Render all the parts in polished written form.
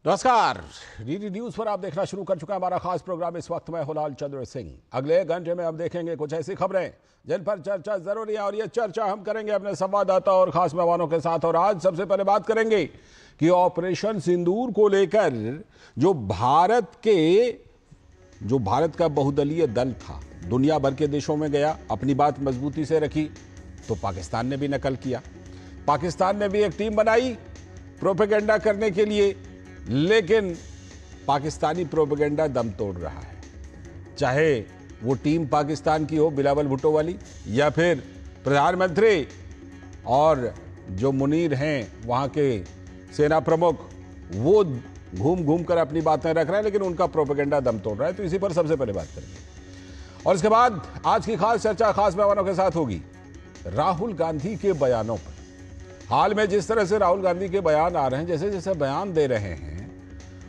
नमस्कार। DD news पर आप देखना शुरू कर चुका है हमारा खास प्रोग्राम। इस वक्त मैं हुलाल चंद्र सिंह। अगले घंटे में हम देखेंगे कुछ ऐसी खबरें जिन पर चर्चा जरूरी है और ये चर्चा हम करेंगे अपने संवाददाता और खास मेहमानों के साथ। और आज सबसे पहले बात करेंगे कि ऑपरेशन सिंदूर को लेकर जो भारत का बहुदलीय दल था, दुनिया भर के देशों में गया, अपनी बात मजबूती से रखी, तो पाकिस्तान ने भी नकल किया। पाकिस्तान ने भी एक टीम बनाई प्रोपेगेंडा करने के लिए, लेकिन पाकिस्तानी प्रोपेगेंडा दम तोड़ रहा है। चाहे वो टीम पाकिस्तान की हो, बिलावल भुट्टो वाली, या फिर प्रधानमंत्री और जो मुनीर हैं वहाँ के सेना प्रमुख, वो घूम घूम कर अपनी बातें रख रहे हैं, लेकिन उनका प्रोपेगेंडा दम तोड़ रहा है। तो इसी पर सबसे पहले बात करेंगे और इसके बाद आज की खास चर्चा खास मेहमानों के साथ होगी राहुल गांधी के बयानों पर। हाल में जिस तरह से राहुल गांधी के बयान आ रहे हैं, जैसे जैसे बयान दे रहे हैं,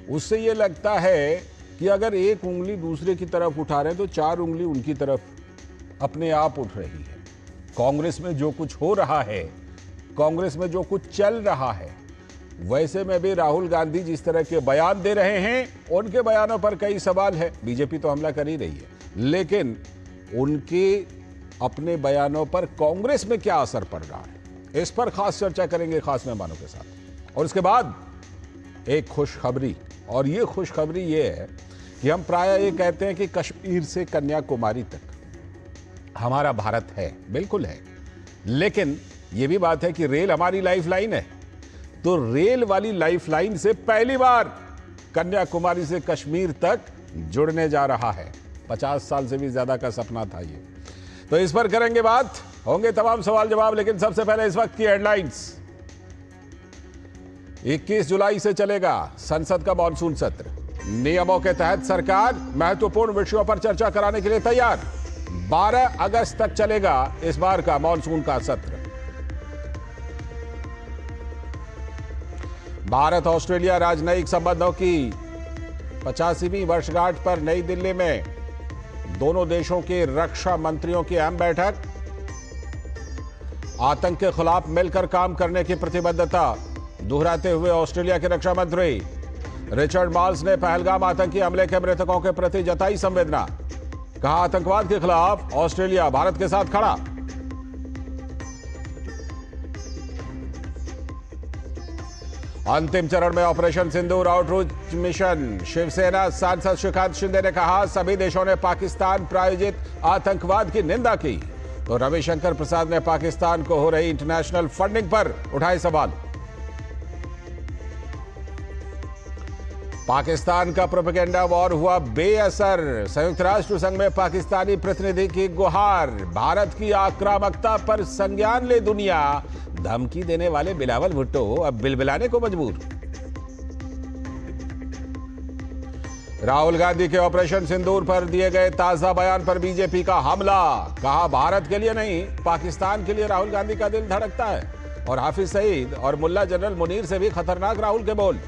उससे ये लगता है कि अगर एक उंगली दूसरे की तरफ उठा रहे हैं तो चार उंगली उनकी तरफ अपने आप उठ रही है। कांग्रेस में जो कुछ हो रहा है, कांग्रेस में जो कुछ चल रहा है, वैसे में भी राहुल गांधी जिस तरह के बयान दे रहे हैं, उनके बयानों पर कई सवाल है। बीजेपी तो हमला कर ही रही है, लेकिन उनके अपने बयानों पर कांग्रेस में क्या असर पड़ रहा है, इस पर खास चर्चा करेंगे खास मेहमानों के साथ। और इसके बाद एक खुशखबरी, और ये खुशखबरी ये है कि हम प्रायः ये कहते हैं कि कश्मीर से कन्याकुमारी तक हमारा भारत है, बिल्कुल है, लेकिन ये भी बात है कि रेल हमारी लाइफलाइन है। तो रेल वाली लाइफलाइन से पहली बार कन्याकुमारी से कश्मीर तक जुड़ने जा रहा है। 50 साल से भी ज्यादा का सपना था ये। तो इस पर करेंगे बात, होंगे तमाम सवाल जवाब, लेकिन सबसे पहले इस वक्त की हेडलाइंस। 21 जुलाई से चलेगा संसद का मॉनसून सत्र। नियमों के तहत सरकार महत्वपूर्ण विषयों पर चर्चा कराने के लिए तैयार। 12 अगस्त तक चलेगा इस बार का मॉनसून का सत्र। भारत ऑस्ट्रेलिया राजनयिक संबंधों की 85वीं वर्षगांठ पर नई दिल्ली में दोनों देशों के रक्षा मंत्रियों की अहम बैठक। आतंक के खिलाफ मिलकर काम करने की प्रतिबद्धता दोहराते हुए ऑस्ट्रेलिया के रक्षा मंत्री रिचर्ड मार्ल्स ने पहलगाम आतंकी हमले के मृतकों के प्रति जताई संवेदना। कहा, आतंकवाद के खिलाफ ऑस्ट्रेलिया भारत के साथ खड़ा। अंतिम चरण में ऑपरेशन सिंदूर आउटरीच मिशन। शिवसेना सांसद श्रीकांत शिंदे ने कहा, सभी देशों ने पाकिस्तान प्रायोजित आतंकवाद की निंदा की। तो रविशंकर प्रसाद ने पाकिस्तान को हो रही इंटरनेशनल फंडिंग पर उठाए सवाल। पाकिस्तान का प्रोपेगेंडा वॉर हुआ बेअसर। संयुक्त राष्ट्र संघ में पाकिस्तानी प्रतिनिधि की गुहार। भारत की आक्रामकता पर संज्ञान ले दुनिया। धमकी देने वाले बिलावल भुट्टो अब बिलबिलाने को मजबूर। राहुल गांधी के ऑपरेशन सिंदूर पर दिए गए ताजा बयान पर बीजेपी का हमला। कहा, भारत के लिए नहीं, पाकिस्तान के लिए राहुल गांधी का दिल धड़कता है। और हाफिज सईद और मुल्ला जनरल मुनीर से भी खतरनाक राहुल के बोल।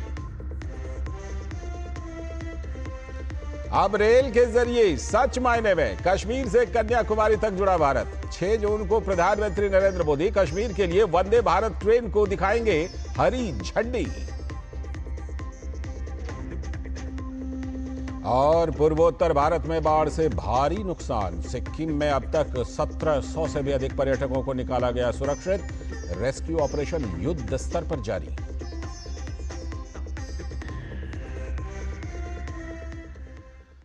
अब रेल के जरिए सच मायने में कश्मीर से कन्याकुमारी तक जुड़ा भारत। 6 जून को प्रधानमंत्री नरेंद्र मोदी कश्मीर के लिए वंदे भारत ट्रेन को दिखाएंगे हरी झंडी। और पूर्वोत्तर भारत में बाढ़ से भारी नुकसान। सिक्किम में अब तक 1700 से भी अधिक पर्यटकों को निकाला गया सुरक्षित। रेस्क्यू ऑपरेशन युद्ध स्तर पर जारी।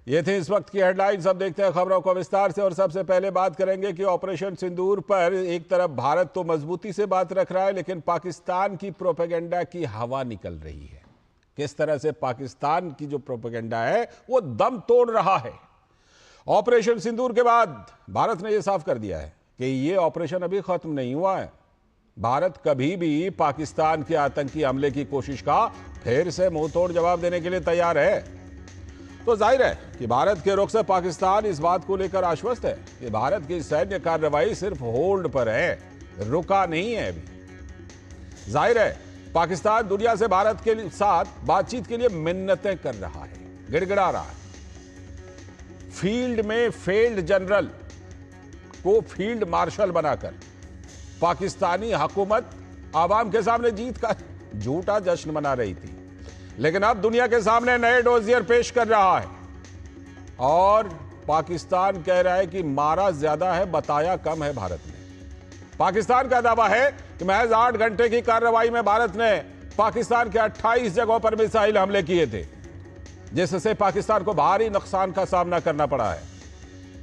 ये थे इस वक्त की हेडलाइंस। अब देखते हैं खबरों को विस्तार से। और सबसे पहले बात करेंगे कि ऑपरेशन सिंदूर पर एक तरफ भारत तो मजबूती से बात रख रहा है, लेकिन पाकिस्तान की प्रोपेगेंडा की हवा निकल रही है। किस तरह से पाकिस्तान की जो प्रोपेगेंडा है वो दम तोड़ रहा है। ऑपरेशन सिंदूर के बाद भारत ने यह साफ कर दिया है कि यह ऑपरेशन अभी खत्म नहीं हुआ है। भारत कभी भी पाकिस्तान के आतंकी हमले की कोशिश का फिर से मुंह तोड़ जवाब देने के लिए तैयार है। तो जाहिर है कि भारत के रुख से पाकिस्तान इस बात को लेकर आश्वस्त है कि भारत की सैन्य कार्रवाई सिर्फ होल्ड पर है, रुका नहीं है अभी। जाहिर है पाकिस्तान दुनिया से भारत के साथ बातचीत के लिए मिन्नतें कर रहा है, गिड़गिड़ा रहा है। फील्ड में फेल्ड जनरल को फील्ड मार्शल बनाकर पाकिस्तानी हुकूमत आवाम के सामने जीत का झूठा जश्न मना रही थी। लेकिन अब दुनिया के सामने नए डोजियर पेश कर रहा है और पाकिस्तान कह रहा है कि मारा ज्यादा है, बताया कम है भारत ने। पाकिस्तान का दावा है कि महज 8 घंटे की कार्रवाई में भारत ने पाकिस्तान के 28 जगहों पर मिसाइल हमले किए थे, जिससे पाकिस्तान को भारी नुकसान का सामना करना पड़ा है।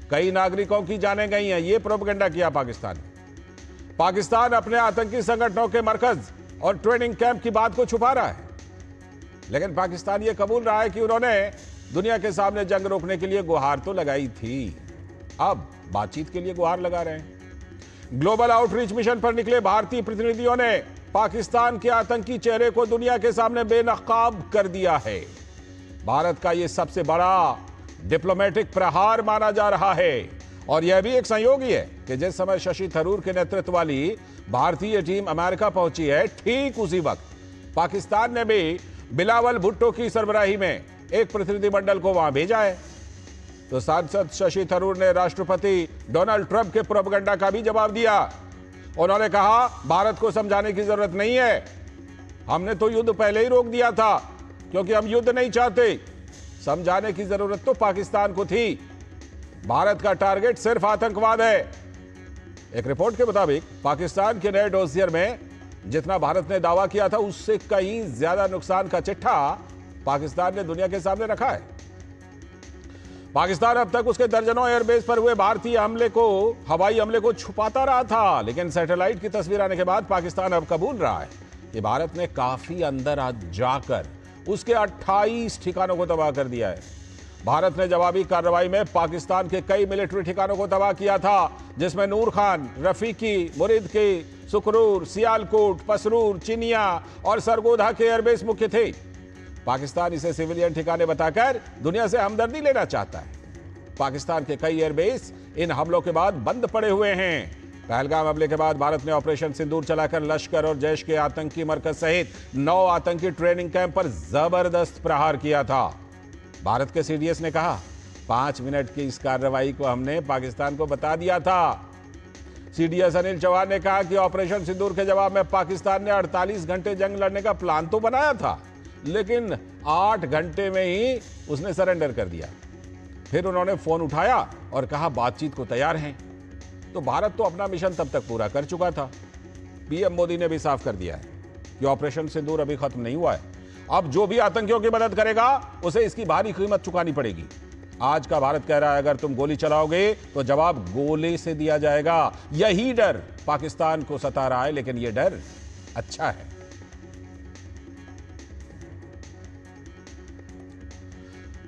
कई नागरिकों की जानें गई हैं। यह प्रोपेगेंडा किया पाकिस्तान ने। पाकिस्तान अपने आतंकी संगठनों के मरकज और ट्रेनिंग कैंप की बात को छुपा रहा है, लेकिन पाकिस्तान यह कबूल रहा है कि उन्होंने दुनिया के सामने जंग रोकने के लिए गुहार तो लगाई थी, अब बातचीत के लिए गुहार लगा रहे हैं। ग्लोबल आउटरीच मिशन पर निकले भारतीय प्रतिनिधियों ने पाकिस्तान के आतंकी चेहरे को दुनिया के सामने बेनकाब कर दिया है। भारत का यह सबसे बड़ा डिप्लोमेटिक प्रहार माना जा रहा है और यह भी एक संयोग ही है कि जिस समय शशि थरूर के नेतृत्व वाली भारतीय टीम अमेरिका पहुंची है, ठीक उसी वक्त पाकिस्तान ने भी बिलावल भुट्टो की सरबराही में एक प्रतिनिधिमंडल को वहां भेजा है। तो सांसद शशि थरूर ने राष्ट्रपति डोनाल्ड ट्रंप के प्रोपेगेंडा का भी जवाब दिया। उन्होंने कहा, भारत को समझाने की जरूरत नहीं है, हमने तो युद्ध पहले ही रोक दिया था क्योंकि हम युद्ध नहीं चाहते। समझाने की जरूरत तो पाकिस्तान को थी। भारत का टारगेट सिर्फ आतंकवाद है। एक रिपोर्ट के मुताबिक पाकिस्तान के नए डोजियर में जितना भारत ने दावा किया था, उससे कहीं ज्यादा नुकसान का चिट्ठा पाकिस्तान ने दुनिया के सामने रखा है। पाकिस्तान अब तक उसके दर्जनों एयरबेस पर हुए भारतीय हवाई हमले को छुपाता रहा था, लेकिन सैटेलाइट की तस्वीर आने के बाद पाकिस्तान अब कबूल रहा है कि भारत ने काफी अंदर जाकर उसके 28 ठिकानों को तबाह कर दिया है। भारत ने जवाबी कार्रवाई में पाकिस्तान के कई मिलिट्री ठिकानों को तबाह किया था, जिसमें नूर खान, रफीकी, मुरीदकी, सुकरूर, सियालकोट, पसरूर, चिनिया और सरगोधा के एयरबेस मुख्य थे। पाकिस्तान इसे सिविलियन ठिकाने बताकर दुनिया से हमदर्दी लेना चाहता है। पाकिस्तान के कई एयरबेस इन हमलों के बाद बंद पड़े हुए हैं। पहलगाम हमले के बाद भारत ने ऑपरेशन सिंदूर चलाकर लश्कर और जैश के आतंकी मरकज सहित 9 आतंकी ट्रेनिंग कैंप पर जबरदस्त प्रहार किया था। भारत के सीडीएस ने कहा, 5 मिनट की इस कार्रवाई को हमने पाकिस्तान को बता दिया था। सीडीएस अनिल चौहान ने कहा कि ऑपरेशन सिंदूर के जवाब में पाकिस्तान ने 48 घंटे जंग लड़ने का प्लान तो बनाया था, लेकिन 8 घंटे में ही उसने सरेंडर कर दिया। फिर उन्होंने फोन उठाया और कहा बातचीत को तैयार हैं। तो भारत तो अपना मिशन तब तक पूरा कर चुका था। पीएम मोदी ने भी साफ कर दिया है कि ऑपरेशन सिंदूर अभी खत्म नहीं हुआ है। अब जो भी आतंकियों की मदद करेगा उसे इसकी भारी कीमत चुकानी पड़ेगी। आज का भारत कह रहा है, अगर तुम गोली चलाओगे तो जवाब गोले से दिया जाएगा। यही डर पाकिस्तान को सता रहा है, लेकिन यह डर अच्छा है।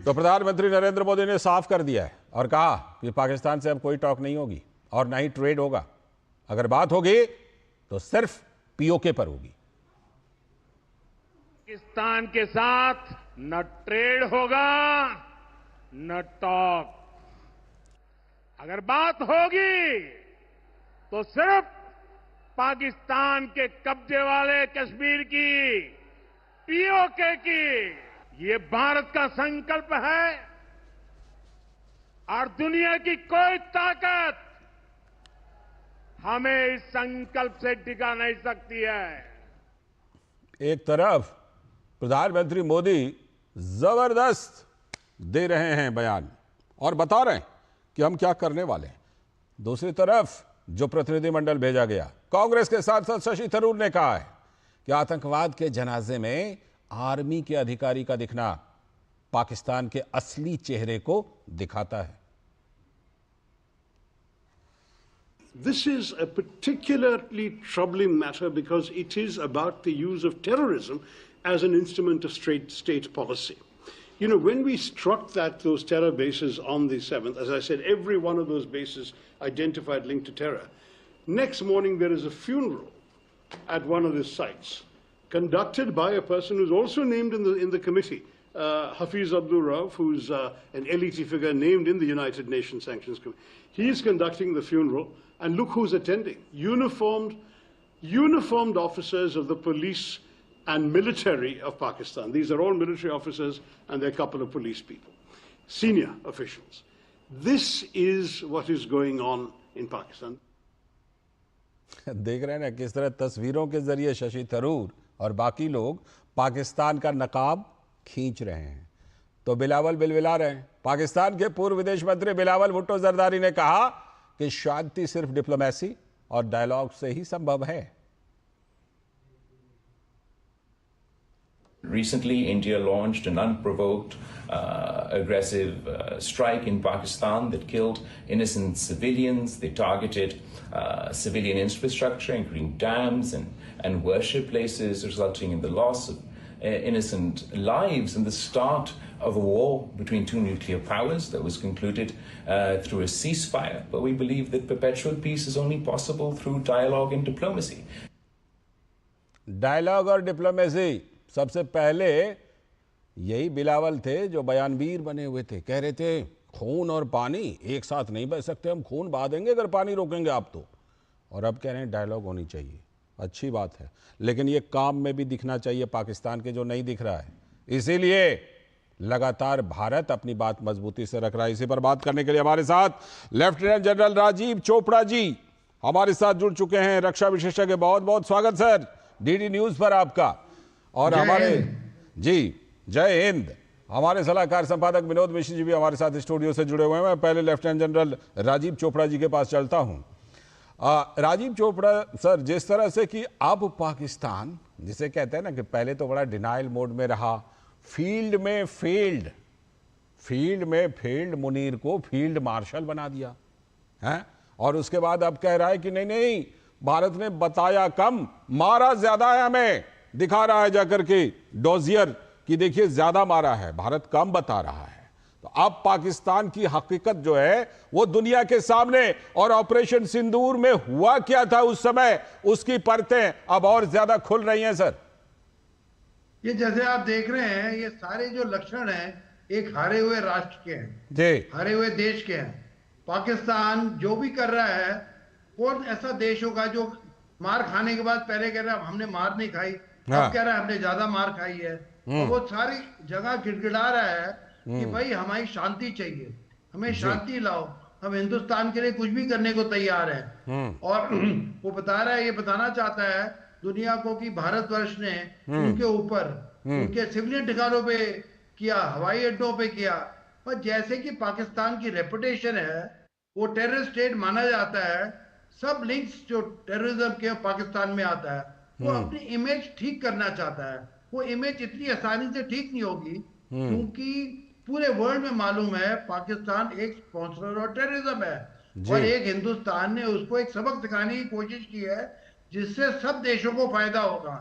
तो प्रधानमंत्री नरेंद्र मोदी ने साफ कर दिया है और कहा कि पाकिस्तान से अब कोई टॉक नहीं होगी और ना ही ट्रेड होगा। अगर बात होगी तो सिर्फ पीओके पर होगी। पाकिस्तान के साथ न ट्रेड होगा न टॉक। अगर बात होगी तो सिर्फ पाकिस्तान के कब्जे वाले कश्मीर की, पीओके की। ये भारत का संकल्प है और दुनिया की कोई ताकत हमें इस संकल्प से टिका नहीं सकती है। एक तरफ प्रधानमंत्री मोदी जबरदस्त दे रहे हैं बयान और बता रहे हैं कि हम क्या करने वाले हैं। दूसरी तरफ जो प्रतिनिधिमंडल भेजा गया, कांग्रेस के सांसद शशि थरूर ने कहा है कि आतंकवाद के जनाजे में आर्मी के अधिकारी का दिखना पाकिस्तान के असली चेहरे को दिखाता है। This is a particularly troubling matter because it is about the use of terrorism as an instrument of state policy. You know, when we struck those terror bases on the 7th, as I said, every one of those bases identified linked to terror. Next morning, there is a funeral at one of the sites, conducted by a person who's also named in the committee, Hafiz Abdul Rauf, who's an elite figure named in the United Nations Sanctions Committee. He is conducting the funeral, and look who's attending. Uniformed officers of the police and military of Pakistan. These are all military officers and there are a couple of police people, senior officials. This is what is going on in Pakistan. देख रहे हैं ना किस तरह तस्वीरों के जरिए शशि थरूर और बाकी लोग पाकिस्तान का नकाब खींच रहे हैं तो बिलावल बिलबिला रहे हैं। पाकिस्तान के पूर्व विदेश मंत्री बिलावल भुट्टो जरदारी ने कहा कि शांति सिर्फ डिप्लोमेसी और डायलॉग से ही संभव है। Recently, India launched an unprovoked, aggressive strike in Pakistan that killed innocent civilians. They targeted civilian infrastructure, including dams and worship places, resulting in the loss of innocent lives and the start of a war between two nuclear powers that was concluded through a ceasefire. But we believe that perpetual peace is only possible through dialogue and diplomacy. Dialogue और diplomacy, सबसे पहले यही बिलावल थे जो बयानवीर बने हुए थे, कह रहे थे खून और पानी एक साथ नहीं बह सकते, हम खून बहा देंगे अगर पानी रोकेंगे आप तो। और अब कह रहे हैं डायलॉग होनी चाहिए। अच्छी बात है, लेकिन ये काम में भी दिखना चाहिए पाकिस्तान के, जो नहीं दिख रहा है। इसीलिए लगातार भारत अपनी बात मजबूती से रख रहा है। इसी पर बात करने के लिए हमारे साथ लेफ्टिनेंट जनरल राजीव चोपड़ा जी हमारे साथ जुड़ चुके हैं, रक्षा विशेषज्ञ। बहुत बहुत स्वागत सर डीडी न्यूज पर आपका। और हमारे जी जय हिंद, हमारे सलाहकार संपादक विनोद मिश्र जी भी हमारे साथ स्टूडियो से जुड़े हुए हैं। मैं पहले लेफ्टिनेंट जनरल राजीव चोपड़ा जी के पास चलता हूं। राजीव चोपड़ा सर, जिस तरह से कि अब पाकिस्तान, जिसे कहते हैं ना कि पहले तो बड़ा डिनाइल मोड में रहा, फील्ड में फेल्ड मुनीर को फील्ड मार्शल बना दिया है, और उसके बाद अब कह रहा है कि नहीं भारत ने बताया कम, मारा ज्यादा है, हमें दिखा रहा है जाकर के डोजियर कि देखिए ज्यादा मारा है, भारत कम बता रहा है। तो अब पाकिस्तान की हकीकत जो है वो दुनिया के सामने, और ऑपरेशन सिंदूर में हुआ क्या था उस समय, उसकी परतें अब और ज्यादा खुल रही हैं सर। ये जैसे आप देख रहे हैं, ये सारे जो लक्षण हैं एक हारे हुए राष्ट्र के हैं जी, हारे हुए देश के हैं। पाकिस्तान जो भी कर रहा है, कौन ऐसा देश होगा जो मार खाने के बाद पहले कह रहा है हमने मार नहीं खाई, अब कह रहा है हमने ज्यादा मार खाई है। और वो सारी जगह गिड़गिड़ा रहा है कि भाई हमारी शांति चाहिए, हमें शांति लाओ, हम हिंदुस्तान के लिए कुछ भी करने को तैयार हैं। और वो बता रहा है, ये बताना चाहता है दुनिया को कि भारतवर्ष ने उनके ऊपर उनके सिविलियन ठिकानों पे किया, हवाई अड्डों पे किया। पर जैसे कि पाकिस्तान की रेपुटेशन है, वो टेररिस्ट स्टेट माना जाता है, सब लिंक्स जो टेररिज्म के पाकिस्तान में आता है, वो अपनी इमेज ठीक करना चाहता है। वो इमेज इतनी आसानी से ठीक नहीं होगी, क्योंकि पूरे वर्ल्ड में मालूम है पाकिस्तान एक स्पॉन्सर और टेररिज्म है, और एक हिंदुस्तान ने उसको एक सबक सिखाने की कोशिश की है जिससे सब देशों को फायदा होगा।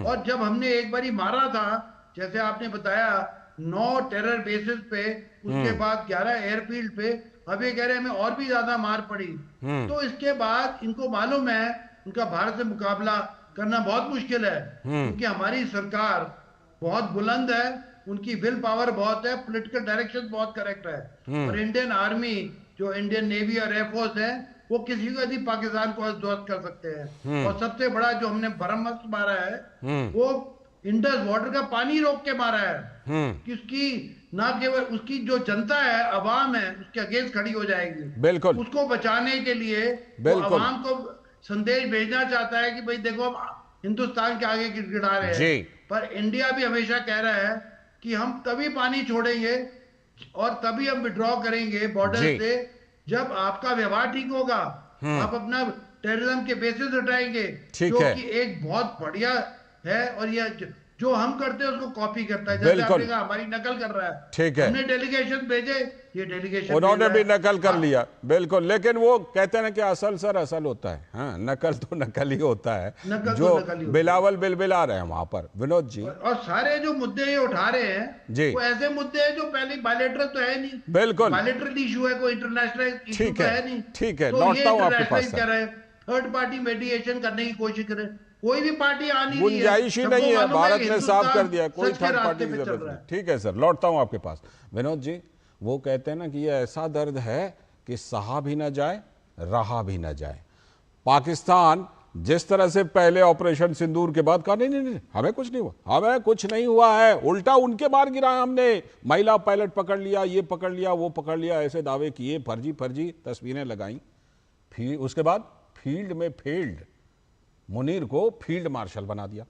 और जब हमने एक बारी मारा था, जैसे आपने बताया 9 टेरर बेसिस पे, उसके बाद 11 एयरफील्ड पे, अब ये कह रहे हैं हमें और भी ज्यादा मार पड़ी। तो इसके बाद इनको मालूम है उनका भारत से मुकाबला करना बहुत मुश्किल है, क्योंकि हमारी सरकार बहुत बुलंद है, उनकी विल पावर बहुत है, पॉलिटिकल डायरेक्शन बहुत करेक्ट है। और इंडियन आर्मी, जो इंडियन नेवी और एयरफोर्स है, वो किसी को भी पाकिस्तान को ध्वस्त कर सकते हैं। और सबसे बड़ा जो हमने ब्रह्मस्त्र मारा है, वो इंडस वाटर का पानी रोक के मारा है, कि उसकी ना केवल उसकी जो जनता है, अवाम है, उसके अगेंस्ट खड़ी हो जाएगी। बिल्कुल, उसको बचाने के लिए वो अवाम को संदेश भेजना चाहता है कि भाई देखो हम हिंदुस्तान के आगे गिड़गिड़ा रहे हैं। पर इंडिया भी हमेशा कह रहा है कि हम तभी पानी छोड़ेंगे और तभी हम विड्रॉ करेंगे बॉर्डर से जब आपका व्यवहार ठीक होगा, आप अपना टेररिज्म के बेसिस हटाएंगे, जो कि एक बहुत बढ़िया है। और ये जो हम करते हैं उसको कॉपी करता है, जैसे आपने कहा हमारी नकल कर रहा है। ठीक है, हमने डेलीगेशन भेजे, ये डेलीगेशन उन्होंने भी नकल कर लिया। बिल्कुल, लेकिन वो कहते हैं कि असल सर असल होता है, हाँ, नकल तो नकल ही होता है, जो बिलावल बिलबिला रहे हैं वहां पर। विनोद जी, और सारे जो मुद्दे ये उठा रहे हैं जी, वो ऐसे मुद्दे हैं जो पहले बायलैटरल तो है नहीं। बिल्कुल, बायलैटरल इशू है, कोई इंटरनेशनल इशू तो है नहीं। ठीक है, लौटता हूं आपके पास। थर्ड पार्टी मेडिएशन करने की कोशिश करे, कोई भी पार्टी आनी गुंजाइश ही नहीं है, भारत ने साफ कर दिया, कोई थर्ड पार्टी की जरूरत नहीं। ठीक है सर, लौटता हूं आपके पास। विनोद जी, वो कहते हैं ना कि ये ऐसा दर्द है कि सहा भी ना जाए, रहा भी ना जाए। पाकिस्तान जिस तरह से पहले ऑपरेशन सिंदूर के बाद कहा नहीं हमें कुछ नहीं हुआ, हमें कुछ नहीं हुआ है, उल्टा उनके मार गिरा हमने, महिला पायलट पकड़ लिया, ये पकड़ लिया, वो पकड़ लिया, ऐसे दावे किए, फर्जी तस्वीरें लगाई। फिर उसके बाद फील्ड में फेल्ड मुनीर को फील्ड मार्शल बना दिया,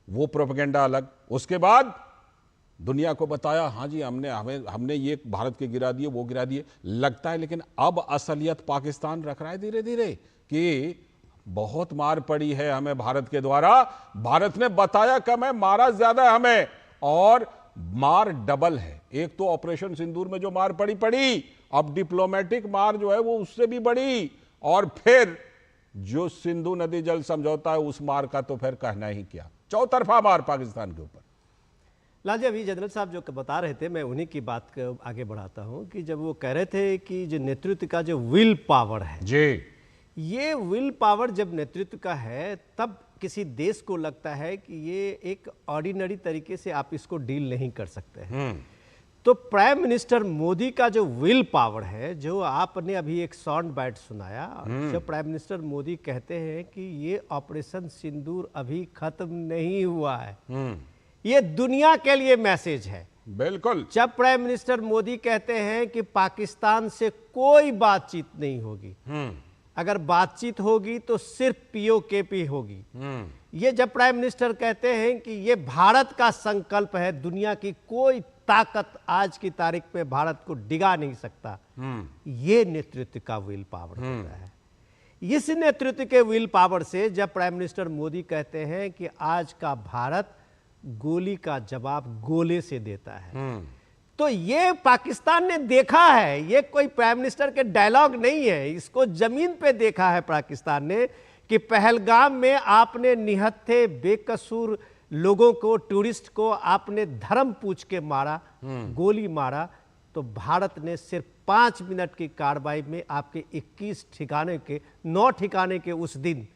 वो प्रोपेगेंडा अलग। उसके बाद दुनिया को बताया, हाँ जी हमने ये भारत के गिरा दिए, वो गिरा दिए, लगता है। लेकिन अब असलियत पाकिस्तान रख रहा है धीरे धीरे कि बहुत मार पड़ी है हमें भारत के द्वारा। भारत ने बताया कम है, मारा ज्यादा है हमें, और मार डबल है। एक तो ऑपरेशन सिंदूर में जो मार पड़ी, अब डिप्लोमेटिक मार जो है वो उससे भी बड़ी, और फिर जो सिंधु नदी जल समझौता है उस मार का तो फिर कहना ही क्या, चौतरफा मार पाकिस्तान के ऊपर। लाल जी, अभी जनरल साहब जो बता रहे थे, मैं उन्हीं की बात को आगे बढ़ाता हूं कि जब वो कह रहे थे कि जो नेतृत्व का जो विल पावर है जी, ये विल पावर जब नेतृत्व का है तब किसी देश को लगता है कि ये एक ऑर्डिनरी तरीके से आप इसको डील नहीं कर सकते हैं। तो प्राइम मिनिस्टर मोदी का जो विल पावर है, जो आपने अभी एक साउंड बाइट सुनाया, जो प्राइम मिनिस्टर मोदी कहते हैं कि ये ऑपरेशन सिंदूर अभी खत्म नहीं हुआ है, ये दुनिया के लिए मैसेज है। बिल्कुल। जब प्राइम मिनिस्टर मोदी कहते हैं कि पाकिस्तान से कोई बातचीत नहीं होगी, अगर बातचीत होगी तो सिर्फ पीओके होगी, ये जब प्राइम मिनिस्टर कहते हैं कि ये भारत का संकल्प है, दुनिया की कोई ताकत आज की तारीख में भारत को डिगा नहीं सकता, ये नेतृत्व का विल पावर होता है। इस नेतृत्व के विल पावर से जब प्राइम मिनिस्टर मोदी कहते हैं कि आज का भारत गोली का जवाब गोले से देता है, तो ये पाकिस्तान ने देखा है, ये कोई प्राइम मिनिस्टर के डायलॉग नहीं है, इसको जमीन पे देखा है पाकिस्तान ने कि पहलगाम में आपने निहत्थे बेकसूर लोगों को, टूरिस्ट को आपने धर्म पूछ के मारा, गोली मारा, तो भारत ने सिर्फ 5 मिनट की कार्रवाई में आपके 21 ठिकाने के 9 ठिकाने के उस दिन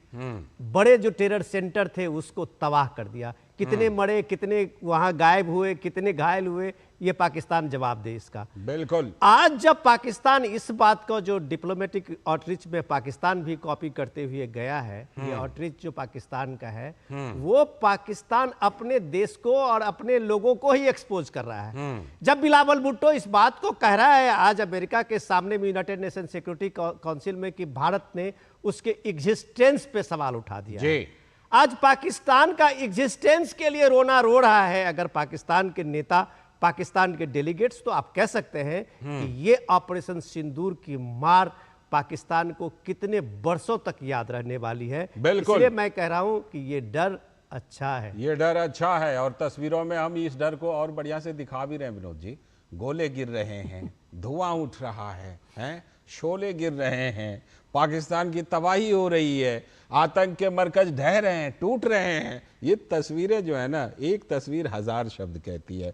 बड़े जो टेरर सेंटर थे उसको तबाह कर दिया। कितने मरे, कितने वहां गायब हुए, कितने घायल हुए, ये पाकिस्तान जवाब दे इसका। बिल्कुल। आज जब पाकिस्तान इस बात को, जो डिप्लोमेटिक आउटरीच में पाकिस्तान भी कॉपी करते हुए गया है, ये आउटरीच जो पाकिस्तान का है, वो पाकिस्तान अपने देश को और अपने लोगों को ही एक्सपोज कर रहा है। जब बिलावल भुट्टो इस बात को कह रहा है आज अमेरिका के सामने यूनाइटेड नेशन सिक्योरिटी काउंसिल में कि भारत ने उसके एग्जिस्टेंस पे सवाल उठा दिया है, आज पाकिस्तान का एग्जिस्टेंस के लिए रोना रो रहा है अगर पाकिस्तान के नेता, पाकिस्तान के डेलीगेट्स, तो आप कह सकते हैं कि ये ऑपरेशन सिंदूर की मार पाकिस्तान को कितने वर्षों तक याद रहने वाली है। इसलिए मैं कह रहा हूं कि ये डर अच्छा है, ये डर अच्छा है, और तस्वीरों में हम इस डर को और बढ़िया से दिखा भी रहे हैं विनोद जी। गोले गिर रहे हैं, धुआं उठ रहा है, शोले गिर रहे हैं, पाकिस्तान की तबाही हो रही है, आतंक के मरकज ढह रहे हैं, टूट रहे हैं। ये तस्वीरें जो है ना, एक तस्वीर 1000 शब्द कहती है।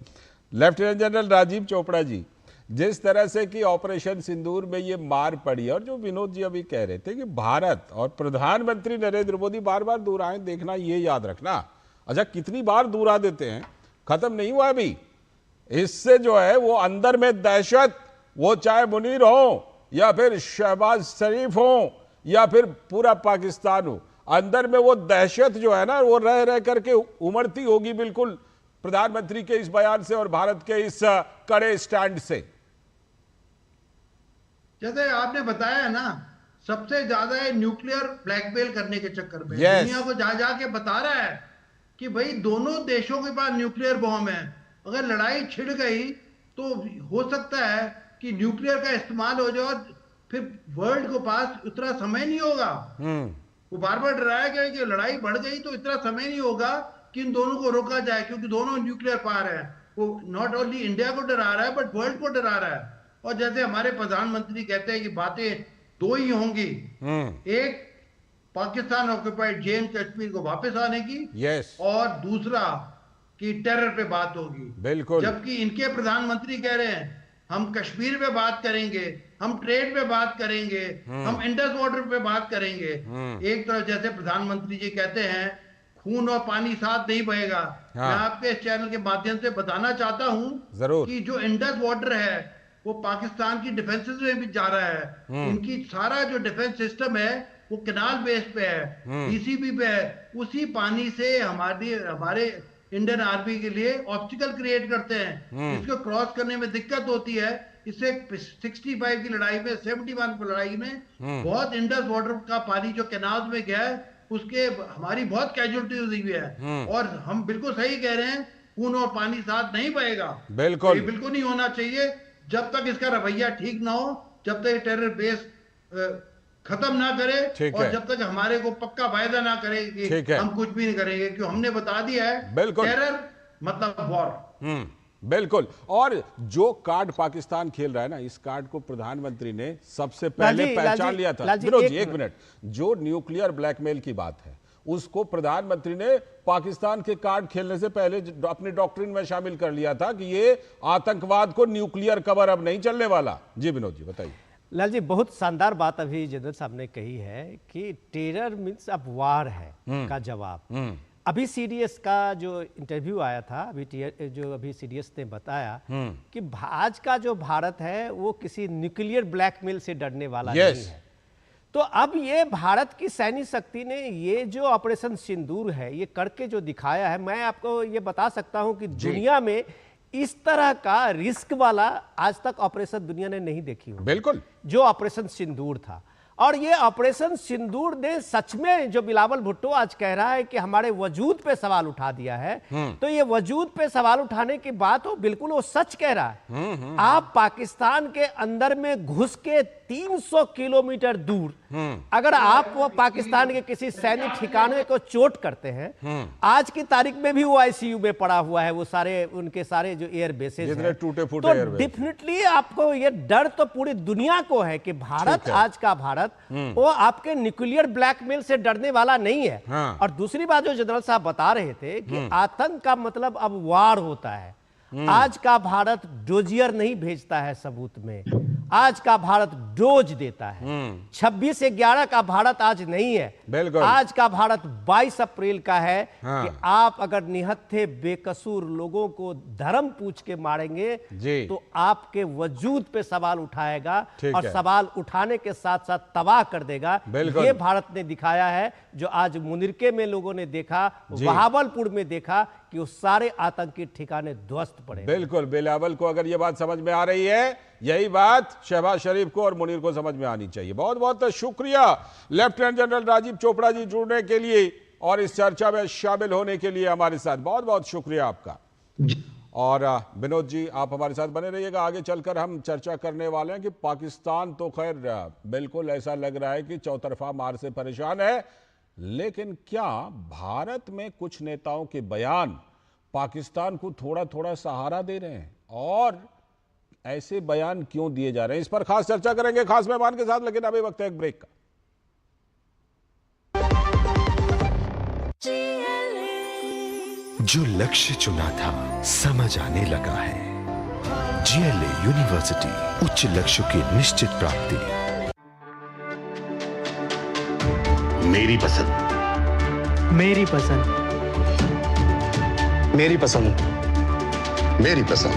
लेफ्टिनेंट जनरल राजीव चोपड़ा जी, जिस तरह से कि ऑपरेशन सिंदूर में ये मार पड़ी, और जो विनोद जी अभी कह रहे थे कि भारत और प्रधानमंत्री नरेंद्र मोदी बार बार दोहराए, देखना, ये याद रखना। अच्छा, कितनी बार दोहरा देते हैं, खत्म नहीं हुआ अभी। इससे जो है वो अंदर में दहशत, वो चाहे मुनीर हो या फिर शहबाज शरीफ हो या फिर पूरा पाकिस्तान हो, अंदर में वो दहशत जो है ना, वो रह रह करके उमड़ती होगी बिल्कुल प्रधानमंत्री के इस बयान से और भारत के इस कड़े स्टैंड से। जैसे आपने बताया ना, सबसे ज्यादा है न्यूक्लियर ब्लैकमेल करने के चक्कर में दुनिया को जा जाके बता रहा है कि भाई दोनों देशों के पास न्यूक्लियर बॉम्ब है, अगर लड़ाई छिड़ गई तो हो सकता है कि न्यूक्लियर का इस्तेमाल हो जाए और फिर वर्ल्ड को पास उतना समय नहीं होगा। वो बार बार डराया गया कि लड़ाई बढ़ गई तो इतना समय नहीं होगा कि इन दोनों को रोका जाए, क्योंकि दोनों न्यूक्लियर पावर है। वो नॉट ओनली इंडिया को डरा रहा है बट वर्ल्ड को डरा रहा है। और जैसे हमारे प्रधानमंत्री कहते हैं कि बातें दो ही होंगी, एक पाकिस्तान ऑक्युपाइड जम्मू कश्मीर को वापस आने की, और दूसरा कि टेरर पे बात होगी। बिल्कुल। जबकि इनके प्रधानमंत्री कह रहे हैं हम कश्मीर पे बात करेंगे, हम ट्रेड पे बात करेंगे, हम इंडस वाटर पे बात करेंगे। एक तरफ जैसे प्रधानमंत्री जी कहते हैं खून और पानी साथ नहीं बहेगा। मैं आपके इस चैनल के माध्यम से बताना चाहता हूं कि जो इंडस वाटर है वो पाकिस्तान की डिफेंसेस में भी जा रहा है। इनकी सारा जो डिफेंस सिस्टम है वो कैनाल बेस पे है, डीसीबी पे है। उसी पानी से हमारे इंडियन आर्मी के लिए ऑब्स्टिकल क्रिएट करते हैं, इसको क्रॉस करने में दिक्कत होती है। इससे 65 की लड़ाई में, 71 की लड़ाई में बहुत इंडस वाटर का पानी जो कैनाल में गया है उसके हमारी बहुत कैजुअलिटी हुई है। और हम बिल्कुल सही कह रहे हैं खून और पानी साथ नहीं बहेगा। बिल्कुल। ये बिल्कुल नहीं होना चाहिए। जब तक इसका रवैया ठीक ना हो, जब तक टेरर बेस खत्म ना करे और जब तक हमारे को पक्का वायदा ना करे कि हम कुछ भी नहीं करेंगे, क्योंकि हमने बता दिया है टेरर मतलब वॉर। बिल्कुल। और जो कार्ड पाकिस्तान खेल रहा है ना, इस कार्ड को प्रधानमंत्री ने सबसे पहले पहचान लिया था। विनोद जी एक मिनट, जो न्यूक्लियर ब्लैकमेल की बात है उसको प्रधानमंत्री ने पाकिस्तान के कार्ड खेलने से पहले अपनी डॉक्ट्रिन में शामिल कर लिया था कि ये आतंकवाद को न्यूक्लियर कवर अब नहीं चलने वाला। जी विनोद जी बताइए। लाल जी बहुत शानदार बात अभी जनरल साहब ने कही है कि टेरर मीन्स अब वार है का जवाब। अभी सीडीएस का जो इंटरव्यू आया था, अभी सीडीएस ने बताया कि आज का जो भारत है वो किसी न्यूक्लियर ब्लैकमेल से डरने वाला नहीं है। तो अब ये भारत की सैन्य शक्ति ने ये जो ऑपरेशन सिंदूर है ये करके जो दिखाया है, मैं आपको ये बता सकता हूं कि दुनिया में इस तरह का रिस्क वाला आज तक ऑपरेशन दुनिया ने नहीं देखी हो। बिल्कुल। जो ऑपरेशन सिंदूर था, और ये ऑपरेशन सिंदूर ने सच में, जो बिलावल भुट्टो आज कह रहा है कि हमारे वजूद पे सवाल उठा दिया है, तो ये वजूद पे सवाल उठाने की बात हो, बिल्कुल वो सच कह रहा है। आप पाकिस्तान के अंदर में घुस के 300 किलोमीटर दूर अगर आप वो पाकिस्तान के किसी सैन्य ठिकाने को चोट करते हैं, आज की तारीख में भी वो आईसीयू में पड़ा हुआ है, वो सारे उनके सारे जो एयर बेसेस हैं, टूटे फूटे तो डेफिनेटली आपको ये डर तो पूरी दुनिया को है कि भारत, आज का भारत वो आपके न्यूक्लियर ब्लैकमेल से डरने वाला नहीं है। और दूसरी बात जो जनरल साहब बता रहे थे कि आतंक का मतलब अब वार होता है। आज का भारत डोजियर नहीं भेजता है सबूत में, आज का भारत डोज देता है। 26/11 का भारत आज नहीं है, आज का भारत 22 अप्रैल का है। कि आप अगर निहत्थे बेकसूर लोगों को धर्म पूछ के मारेंगे तो आपके वजूद पे सवाल उठाएगा, और सवाल उठाने के साथ साथ तबाह कर देगा। ये भारत ने दिखाया है, जो आज मुनिरके में लोगों ने देखा, बहावलपुर में देखा कि वो सारे आतंकी ठिकाने ध्वस्त पड़े। बिल्कुल। बिलावल को अगर ये बात समझ में आ रही है, यही बात शहबाज शरीफ को और मुनीर को समझ में आनी चाहिए। बहुत बहुत शुक्रिया लेफ्टिनेंट जनरल राजीव चोपड़ा जी जुड़ने के लिए और इस चर्चा में शामिल होने के लिए हमारे साथ। बहुत बहुत शुक्रिया आपका। और विनोद जी आप हमारे साथ बने रहिएगा। आगे चलकर हम चर्चा करने वाले हैं कि पाकिस्तान तो खैर बिल्कुल ऐसा लग रहा है कि चौतरफा मार से परेशान है, लेकिन क्या भारत में कुछ नेताओं के बयान पाकिस्तान को थोड़ा थोड़ा सहारा दे रहे हैं, और ऐसे बयान क्यों दिए जा रहे हैं, इस पर खास चर्चा करेंगे खास मेहमान के साथ। लेकिन अभी वक्त है एक ब्रेक का। जो लक्ष्य चुना था समझ आने लगा है। जीएलए यूनिवर्सिटी, उच्च लक्ष्य की निश्चित प्राप्ति। मेरी पसंद, मेरी पसंद, मेरी पसंद, मेरी पसंद,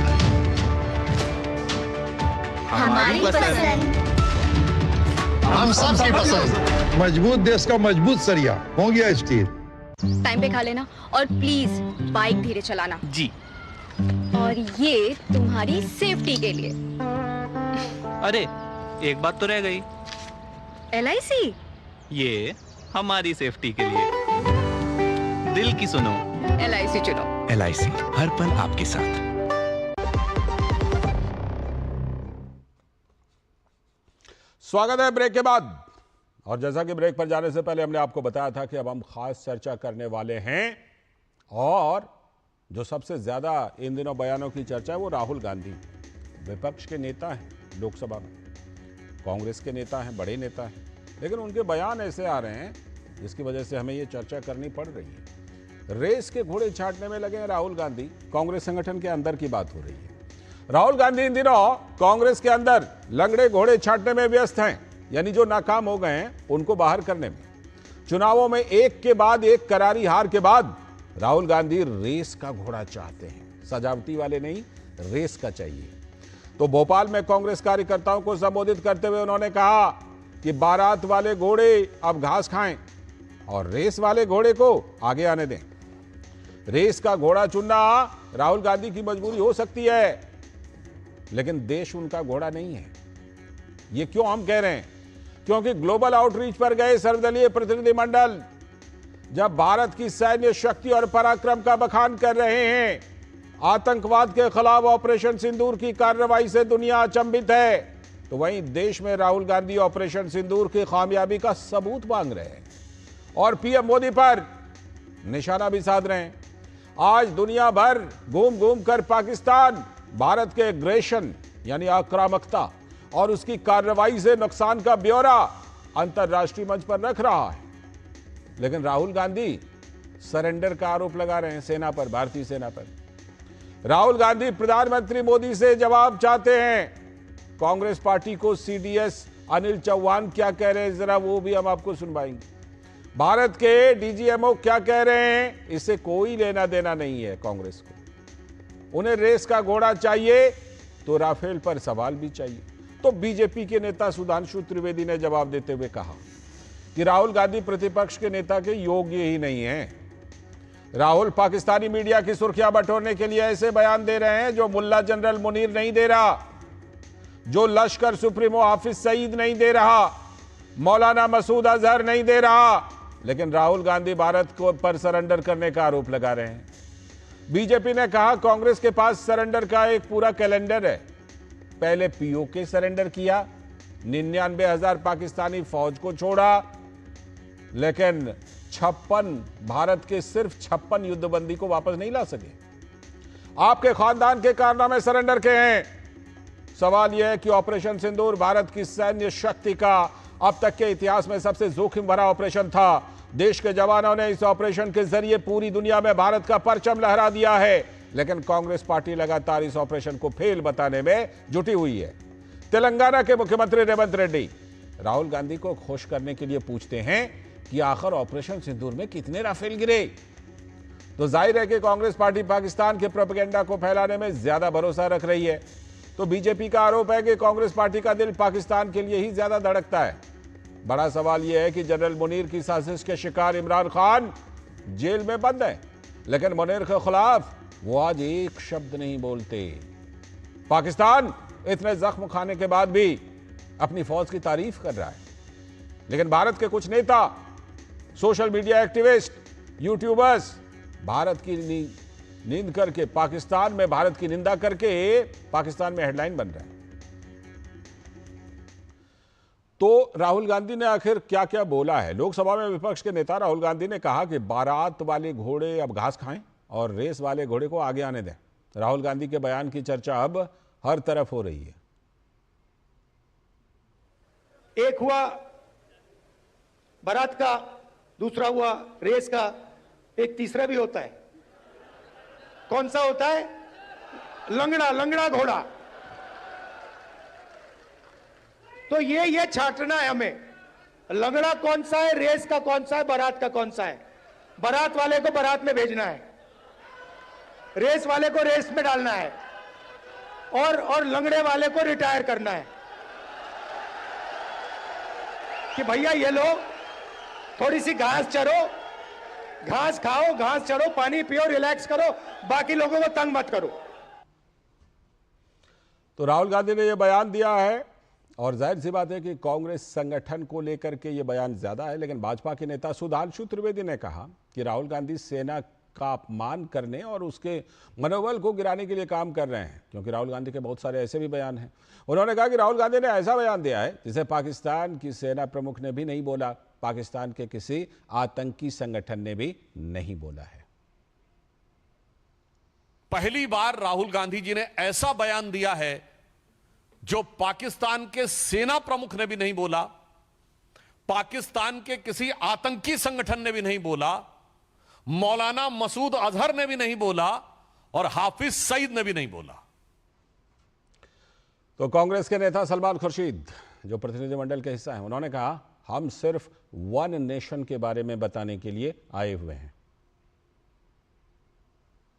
हमारी पसंद, हम सबकी पसंद। मजबूत देश का मजबूत सरिया हो गया स्टील। टाइम पे खा लेना, और प्लीज बाइक धीरे चलाना जी। और ये तुम्हारी सेफ्टी के लिए। अरे एक बात तो रह गई। LIC, ये हमारी सेफ्टी के लिए। दिल की सुनो, LIC चुनो। LIC हर पल आपके साथ। स्वागत है ब्रेक के बाद। और जैसा कि ब्रेक पर जाने से पहले हमने आपको बताया था कि अब हम खास चर्चा करने वाले हैं, और जो सबसे ज्यादा इन दिनों बयानों की चर्चा है वो राहुल गांधी। विपक्ष के नेता हैं लोकसभा में, कांग्रेस के नेता हैं, बड़े नेता हैं, लेकिन उनके बयान ऐसे आ रहे हैं जिसकी वजह से हमें ये चर्चा करनी पड़ रही है। रेस के घोड़े छांटने में लगे हैं राहुल गांधी। कांग्रेस संगठन के अंदर की बात हो रही है। राहुल गांधी इन दिनों कांग्रेस के अंदर लंगड़े घोड़े छांटने में व्यस्त हैं, यानी जो नाकाम हो गए हैं उनको बाहर करने में। चुनावों में एक के बाद एक करारी हार के बाद राहुल गांधी रेस का घोड़ा चाहते हैं, सजावटी वाले नहीं, रेस का चाहिए। तो भोपाल में कांग्रेस कार्यकर्ताओं को संबोधित करते हुए उन्होंने कहा कि बारात वाले घोड़े अब घास खाएं और रेस वाले घोड़े को आगे आने दें। रेस का घोड़ा चुनना राहुल गांधी की मजबूरी हो सकती है, लेकिन देश उनका घोड़ा नहीं है। ये क्यों हम कह रहे हैं? क्योंकि ग्लोबल आउटरीच पर गए सर्वदलीय प्रतिनिधिमंडल जब भारत की सैन्य शक्ति और पराक्रम का बखान कर रहे हैं, आतंकवाद के खिलाफ ऑपरेशन सिंदूर की कार्रवाई से दुनिया अचंभित है, तो वहीं देश में राहुल गांधी ऑपरेशन सिंदूर की कामयाबी का सबूत मांग रहे हैं और पीएम मोदी पर निशाना भी साध रहे हैं। आज दुनिया भर घूम घूम कर पाकिस्तान भारत के एग्रेशन यानी आक्रामकता और उसकी कार्रवाई से नुकसान का ब्यौरा अंतर्राष्ट्रीय मंच पर रख रहा है, लेकिन राहुल गांधी सरेंडर का आरोप लगा रहे हैं सेना पर, भारतीय सेना पर। राहुल गांधी प्रधानमंत्री मोदी से जवाब चाहते हैं। कांग्रेस पार्टी को सीडीएस अनिल चौहान क्या कह रहे हैं, जरा वो भी हम आपको सुनवाएंगे। भारत के डीजीएमओ क्या कह रहे हैं, इससे कोई लेना देना नहीं है कांग्रेस को। उन्हें रेस का घोड़ा चाहिए तो राफेल पर सवाल भी चाहिए। तो बीजेपी के नेता सुधांशु त्रिवेदी ने जवाब देते हुए कहा कि राहुल गांधी प्रतिपक्ष के नेता के योग्य ही नहीं है। राहुल पाकिस्तानी मीडिया की सुर्खियां बटोरने के लिए ऐसे बयान दे रहे हैं जो मुल्ला जनरल मुनीर नहीं दे रहा, जो लश्कर सुप्रीमो हाफिज सईद नहीं दे रहा, मौलाना मसूद अजहर नहीं दे रहा, लेकिन राहुल गांधी भारत को पर सरेंडर करने का आरोप लगा रहे हैं। बीजेपी ने कहा कांग्रेस के पास सरेंडर का एक पूरा कैलेंडर है। पहले पीओके सरेंडर किया, 99,000 पाकिस्तानी फौज को छोड़ा, लेकिन 56 भारत के सिर्फ 56 युद्धबंदी को वापस नहीं ला सके। आपके खानदान के कारनामे सरेंडर के हैं। सवाल यह है कि ऑपरेशन सिंदूर भारत की सैन्य शक्ति का अब तक के इतिहास में सबसे जोखिम भरा ऑपरेशन था। देश के जवानों ने इस ऑपरेशन के जरिए पूरी दुनिया में भारत का परचम लहरा दिया है, लेकिन कांग्रेस पार्टी लगातार इस ऑपरेशन को फेल बताने में जुटी हुई है। तेलंगाना के मुख्यमंत्री रेवंत रेड्डी राहुल गांधी को खुश करने के लिए पूछते हैं कि आखिर ऑपरेशन सिंदूर में कितने राफेल गिरे, तो जाहिर है कि कांग्रेस पार्टी पाकिस्तान के प्रोपेगेंडा को फैलाने में ज्यादा भरोसा रख रही है। तो बीजेपी का आरोप है कि कांग्रेस पार्टी का दिल पाकिस्तान के लिए ही ज्यादा धड़कता है। बड़ा सवाल यह है कि जनरल मुनीर की साजिश के शिकार इमरान खान जेल में बंद है, लेकिन मुनीर के खिलाफ वो आज एक शब्द नहीं बोलते। पाकिस्तान इतने जख्म खाने के बाद भी अपनी फौज की तारीफ कर रहा है, लेकिन भारत के कुछ नेता, social media activist, YouTubers Bharat की नींद करके पाकिस्तान में भारत की निंदा करके पाकिस्तान में हेडलाइन बन रहे हैं। तो राहुल गांधी ने आखिर क्या क्या बोला है? लोकसभा में विपक्ष के नेता राहुल गांधी ने कहा कि बारात वाले घोड़े अब घास खाएं और रेस वाले घोड़े को आगे आने दें। राहुल गांधी के बयान की चर्चा अब हर तरफ हो रही है। एक हुआ बारात का, दूसरा हुआ रेस का, एक तीसरा भी होता है। कौन सा होता है? लंगड़ा घोड़ा। तो ये छांटना है हमें, लंगड़ा कौन सा है, रेस का कौन सा है, बारात का कौन सा है। बारात वाले को बारात में भेजना है, रेस वाले को रेस में डालना है, और लंगड़े वाले को रिटायर करना है कि भैया ये लो, थोड़ी सी घास चरो, घास खाओ, घास चरो, पानी पियो, रिलैक्स करो, बाकी लोगों को तंग मत करो। तो राहुल गांधी ने यह बयान दिया है और जाहिर सी बात है कि कांग्रेस संगठन को लेकर के यह बयान ज्यादा है, लेकिन भाजपा के नेता सुधांशु त्रिवेदी ने कहा कि राहुल गांधी सेना का अपमान करने और उसके मनोबल को गिराने के लिए काम कर रहे हैं, क्योंकि राहुल गांधी के बहुत सारे ऐसे भी बयान हैं। उन्होंने कहा कि राहुल गांधी ने ऐसा बयान दिया है जिसे पाकिस्तान की सेना प्रमुख ने भी नहीं बोला, पाकिस्तान के किसी आतंकी संगठन ने भी नहीं बोला है। पहली बार राहुल गांधी जी ने ऐसा बयान दिया है जो पाकिस्तान के सेना प्रमुख ने भी नहीं बोला, पाकिस्तान के किसी आतंकी संगठन ने भी नहीं बोला, मौलाना मसूद अजहर ने भी नहीं बोला और हाफिज सईद ने भी नहीं बोला। तो कांग्रेस के नेता सलमान खुर्शीद जो प्रतिनिधिमंडल के हिस्सा हैं, उन्होंने कहा हम सिर्फ वन नेशन के बारे में बताने के लिए आए हुए हैं।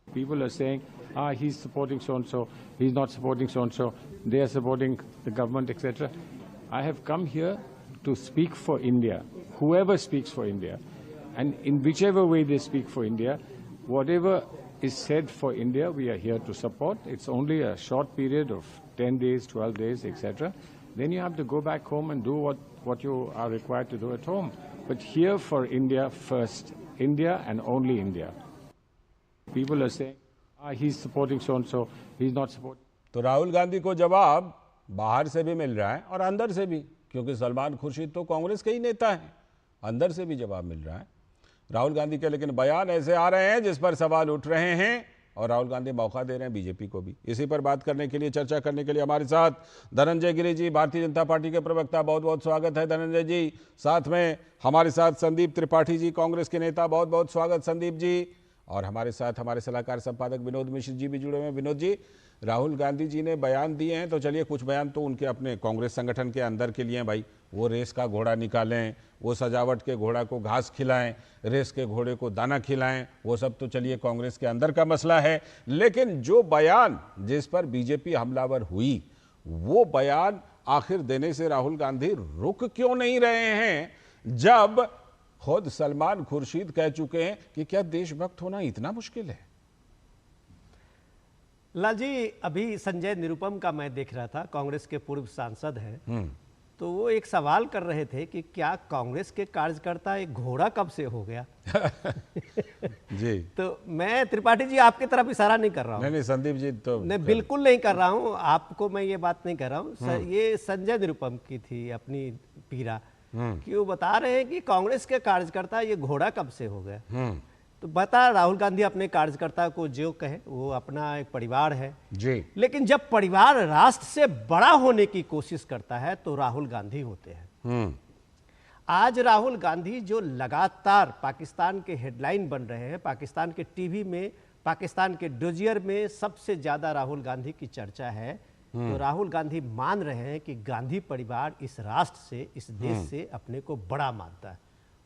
People are saying, he's supporting so-and-so, he's not supporting so-and-so, they are supporting the government, etc. I have come here to speak for India, whoever speaks for India. And in whichever way they speak for India, whatever is said for India, we are here to support. It's only a short period of 10 days, 12 days, etc. Then you have to go back home and do what you are required to do at home. But here for India first, India and only India. People are saying, He's supporting so and so. He's not supporting. तो राहुल गांधी को जवाब बाहर से भी मिल रहा है और अंदर से भी, क्योंकि सलमान खुर्शीद तो कांग्रेस के ही नेता हैं, अंदर से भी जवाब मिल रहा है राहुल गांधी के। लेकिन बयान ऐसे आ रहे हैं जिस पर सवाल उठ रहे हैं और राहुल गांधी मौका दे रहे हैं बीजेपी को भी। इसी पर बात करने के लिए, चर्चा करने के लिए हमारे साथ धनंजय गिरी जी, भारतीय जनता पार्टी के प्रवक्ता, बहुत बहुत स्वागत है धनंजय जी। साथ में हमारे साथ संदीप त्रिपाठी जी, कांग्रेस के नेता, बहुत बहुत स्वागत संदीप जी। और हमारे साथ हमारे सलाहकार संपादक विनोद मिश्र जी भी जुड़े हुए हैं। विनोद जी, राहुल गांधी जी ने बयान दिए हैं, तो चलिए कुछ बयान तो उनके अपने कांग्रेस संगठन के अंदर के लिए भाई, वो रेस का घोड़ा निकालें, वो सजावट के घोड़ा को घास खिलाएं, रेस के घोड़े को दाना खिलाएं, वो सब तो चलिए कांग्रेस के अंदर का मसला है। लेकिन जो बयान जिस पर बीजेपी हमलावर हुई, वो बयान आखिर देने से राहुल गांधी रुक क्यों नहीं रहे हैं, जब खुद सलमान खुर्शीद कह चुके हैं कि क्या देशभक्त होना इतना मुश्किल है? लाल जी, अभी संजय निरुपम का मैं देख रहा था, कांग्रेस के पूर्व सांसद हैं, तो वो एक सवाल कर रहे थे कि क्या कांग्रेस के कार्यकर्ता एक घोड़ा कब से हो गया? जी। तो मैं त्रिपाठी जी आपकी तरफ इशारा नहीं कर रहा हूँ। नहीं संदीप जी, तो नहीं, बिल्कुल नहीं कर रहा हूँ, आपको मैं ये बात नहीं कर रहा हूँ। ये संजय निरुपम की थी अपनी पीड़ा, कि वो बता रहे हैं कि कांग्रेस के कार्यकर्ता ये घोड़ा कब से हो गया। तो बता, राहुल गांधी अपने कार्यकर्ता को जो कहे, वो अपना एक परिवार है जी, लेकिन जब परिवार राष्ट्र से बड़ा होने की कोशिश करता है तो राहुल गांधी होते हैं। आज राहुल गांधी जो लगातार पाकिस्तान के हेडलाइन बन रहे हैं, पाकिस्तान के टीवी में, पाकिस्तान के डोजियर में सबसे ज्यादा राहुल गांधी की चर्चा है, तो राहुल गांधी मान रहे हैं कि गांधी परिवार इस राष्ट्र से, इस देश से अपने को बड़ा मानता है।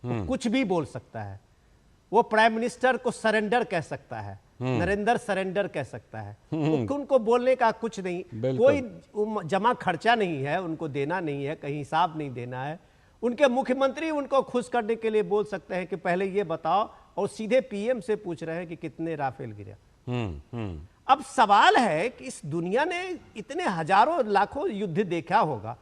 वो कुछ भी बोल सकता है, वो प्राइम मिनिस्टर को सरेंडर कह सकता है, नरेंद्र सरेंडर कह सकता है, उनको बोलने का कुछ नहीं, कोई जमा खर्चा नहीं है, उनको देना नहीं है, कहीं हिसाब नहीं देना है। उनके मुख्यमंत्री उनको खुश करने के लिए बोल सकते हैं कि पहले ये बताओ, और सीधे पीएम से पूछ रहे हैं कि कितने राफेल गिरा। अब सवाल है कि इस दुनिया ने इतने हजारों लाखों युद्ध देखा होगा,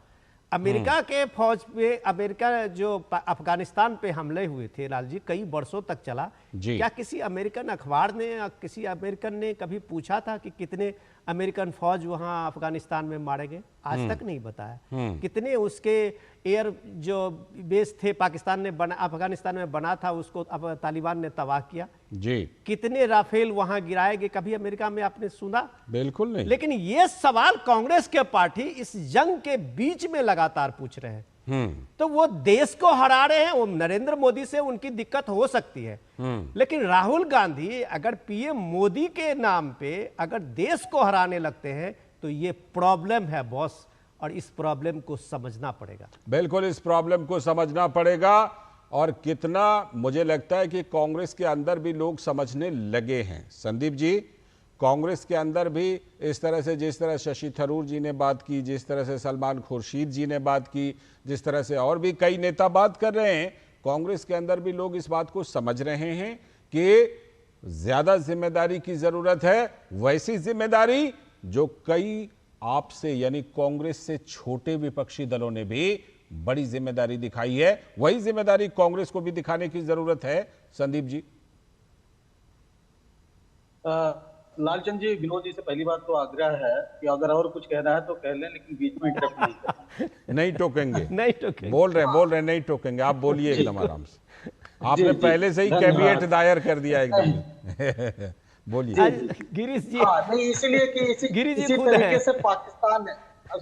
अमेरिका के फौज पे, अमेरिका जो अफगानिस्तान पे हमले हुए थे लाल जी, कई वर्षों तक चला। क्या किसी अमेरिकन अखबार ने या किसी अमेरिकन ने कभी पूछा था कि कितने अमेरिकन फौज वहां अफगानिस्तान में मारे गए? आज तक नहीं बताया। कितने उसके एयर जो बेस थे पाकिस्तान ने बना, अफगानिस्तान में बना था, उसको अब तालिबान ने तबाह किया जी। कितने राफेल वहां गिराए गए, कभी अमेरिका में आपने सुना? बिल्कुल नहीं। लेकिन ये सवाल कांग्रेस के पार्टी इस जंग के बीच में लगातार पूछ रहे हैं। तो वो देश को हरा रहे हैं, वो नरेंद्र मोदी से उनकी दिक्कत हो सकती है, लेकिन राहुल गांधी अगर पीएम मोदी के नाम पे अगर देश को हराने लगते हैं तो ये प्रॉब्लम है बॉस, और इस प्रॉब्लम को समझना पड़ेगा। बिल्कुल, इस प्रॉब्लम को समझना पड़ेगा। और कितना मुझे लगता है कि कांग्रेस के अंदर भी लोग समझने लगे हैं संदीप जी। कांग्रेस के अंदर भी इस तरह से, जिस तरह शशि थरूर जी ने बात की, जिस तरह से सलमान खुर्शीद जी ने बात की, जिस तरह से और भी कई नेता बात कर रहे हैं, कांग्रेस के अंदर भी लोग इस बात को समझ रहे हैं कि ज्यादा जिम्मेदारी की जरूरत है, वैसी जिम्मेदारी जो कई आपसे यानी कांग्रेस से छोटे विपक्षी दलों ने भी बड़ी जिम्मेदारी दिखाई है, वही जिम्मेदारी कांग्रेस को भी दिखाने की जरूरत है। संदीप जी। लालचंद जी, विनोद जी से पहली बात तो आग्रह है कि अगर और कुछ कहना है तो कह लें, लेकिन बीच में इंटरप्ट नहीं करना। नहीं टोकेंगे, नहीं टोकेंगे। बोल रहे नहीं टोकेंगे, आप बोलिए एकदम आराम से। आपने पहले से ही कैविएट दायर कर दिया एकदम। बोलिए गिरीश जी। नहीं, इसलिए कि इसी तरीके से पाकिस्तान ने,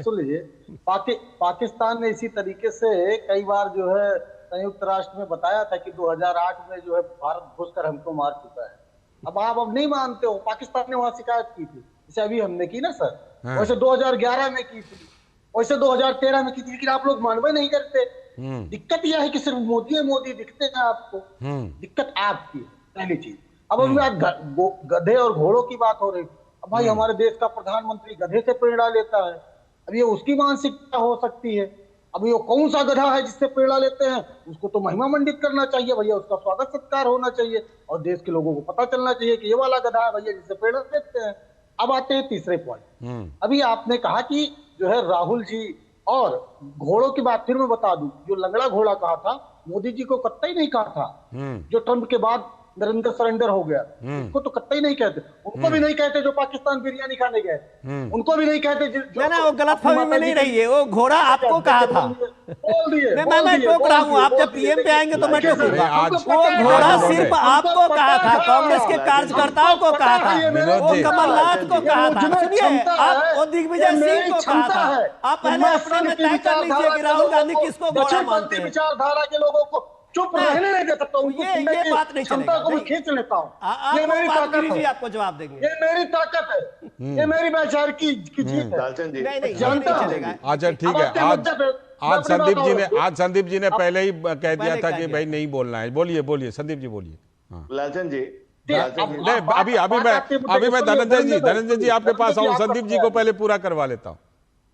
सुन लीजिए, पाकिस्तान ने इसी तरीके से कई बार जो है संयुक्त राष्ट्र में बताया था कि 2008 में जो है भारत घुसकर हमको मार चुका है। अब आप नहीं मानते हो, पाकिस्तान ने वहां शिकायत की थी, जैसे अभी हमने की ना सर, वैसे 2011 में की थी, वैसे 2013 में की थी, लेकिन आप लोग मानवे नहीं करते। दिक्कत यह है कि सिर्फ मोदी दिखते हैं आपको, दिक्कत आपकी पहली चीज। अब गधे और घोड़ों की बात हो रही थी। अब भाई हमारे देश का प्रधानमंत्री गधे से प्रेरणा लेता है, अब ये उसकी मानसिकता हो सकती है। अब ये कौन सा गधा है जिससे प्रेरणा लेते हैं, उसको तो महिमा मंडित करना चाहिए भैया, उसका स्वागत सत्कार होना चाहिए और देश के लोगों को पता चलना चाहिए कि ये वाला गधा है भैया जिससे प्रेरणा लेते हैं। अब आते हैं तीसरे पॉइंट। अभी आपने कहा कि जो है राहुल जी, और घोड़ों की बात फिर मैं बता दूं, जो लंगड़ा घोड़ा कहा था, मोदी जी को कतई नहीं कहा था। जो ट्रंप के बाद नरेंद्र सरेंडर हो गया, उसको तो कतई नहीं कहते। उनको भी नहीं कहते जो पाकिस्तान बिरयानी खाने गए, उनको भी नहीं कहते। ना वो गलतफहमी में नहीं रही है, वो घोड़ा आपको कहा था। मैं टोक रहा हूँ, आप जब पीएम पे आएंगे तो मैं टोकूंगा। वो घोड़ा सिर्फ आपको कहा था, कांग्रेस के कार्यकर्ताओं को कहा था, वो कमलनाथ को कहा था। सुनिए, आप वो दिग्विजय सिंह को कहा था। आप पहले अपने में तय कर लीजिए कि राहुल गांधी किसको घोड़ा मानते हैं। विचारधारा के लोगों को चुप रहने नहीं दे सकता, उनको ये बात नहीं क्षमता को मैं खींच लेता हूँ। ये मेरी ताकत है, आपको जवाब देंगे। ये मेरी ताकत है, ये मेरी वैचार की जीत है। जानता चलेगा। अच्छा ठीक है, आज संदीप जी ने पहले ही कह दिया था कि भाई नहीं बोलना है। बोलिए संदीप जी बोलिए। लालचंद जी, अभी मैं धनंजय जी आपके पास आऊं, संदीप जी को पहले पूरा करवा लेता हूं।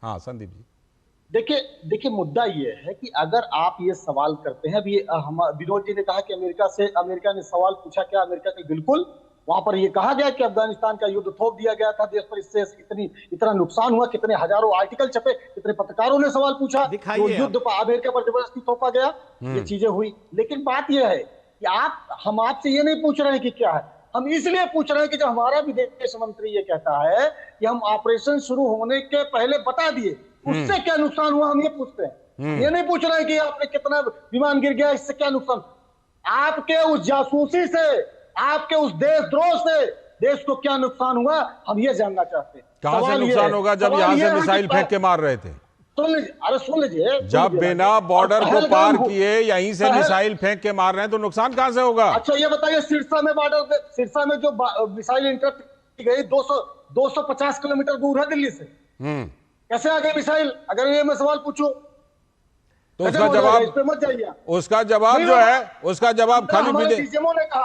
हाँ संदीप जी, देखिए मुद्दा ये है कि अगर आप ये सवाल करते हैं, अभी हम विनोद जी ने कहा कि अमेरिका ने सवाल पूछा, क्या अमेरिका के बिल्कुल वहां पर ये कहा गया कि अफगानिस्तान का युद्ध थोप दिया गया था देश पर, इससे इतना नुकसान हुआ, कितने हजारों आर्टिकल छपे, कितने पत्रकारों ने सवाल पूछा, तो युद्ध अमेरिका पर जबरदस्ती थोपा गया, ये चीजें हुई। लेकिन बात यह है कि हम आपसे ये नहीं पूछ रहे हैं कि क्या है, हम इसलिए पूछ रहे हैं कि जब हमारा विदेश मंत्री ये कहता है कि हम ऑपरेशन शुरू होने के पहले बता दिए, उससे क्या नुकसान हुआ, हम ये पूछते हैं। ये नहीं पूछ रहे हैं कि आपने कितना विमान गिर गया, इससे क्या नुकसान। आपके उस जासूसी से, आपके उस देशद्रोह से देश को क्या नुकसान हुआ, हम ये जानना चाहते हैं। कहां से नुकसान होगा जब यहां से मिसाइल फेंक के मार रहे थे? सुन लीजिए, जब बिना बॉर्डर को पार किए यहीं से मिसाइल फेंक के मार रहे हैं तो नुकसान कहां से होगा? अच्छा ये बताइए, सिरसा में जो मिसाइल इंटरप्ट की गई 250 किलोमीटर दूर है दिल्ली से, कैसे आ गई मिसाइल? अगर ये मैं सवाल पूछूं तो उसका जवाब जो है, उसका जवाब खाली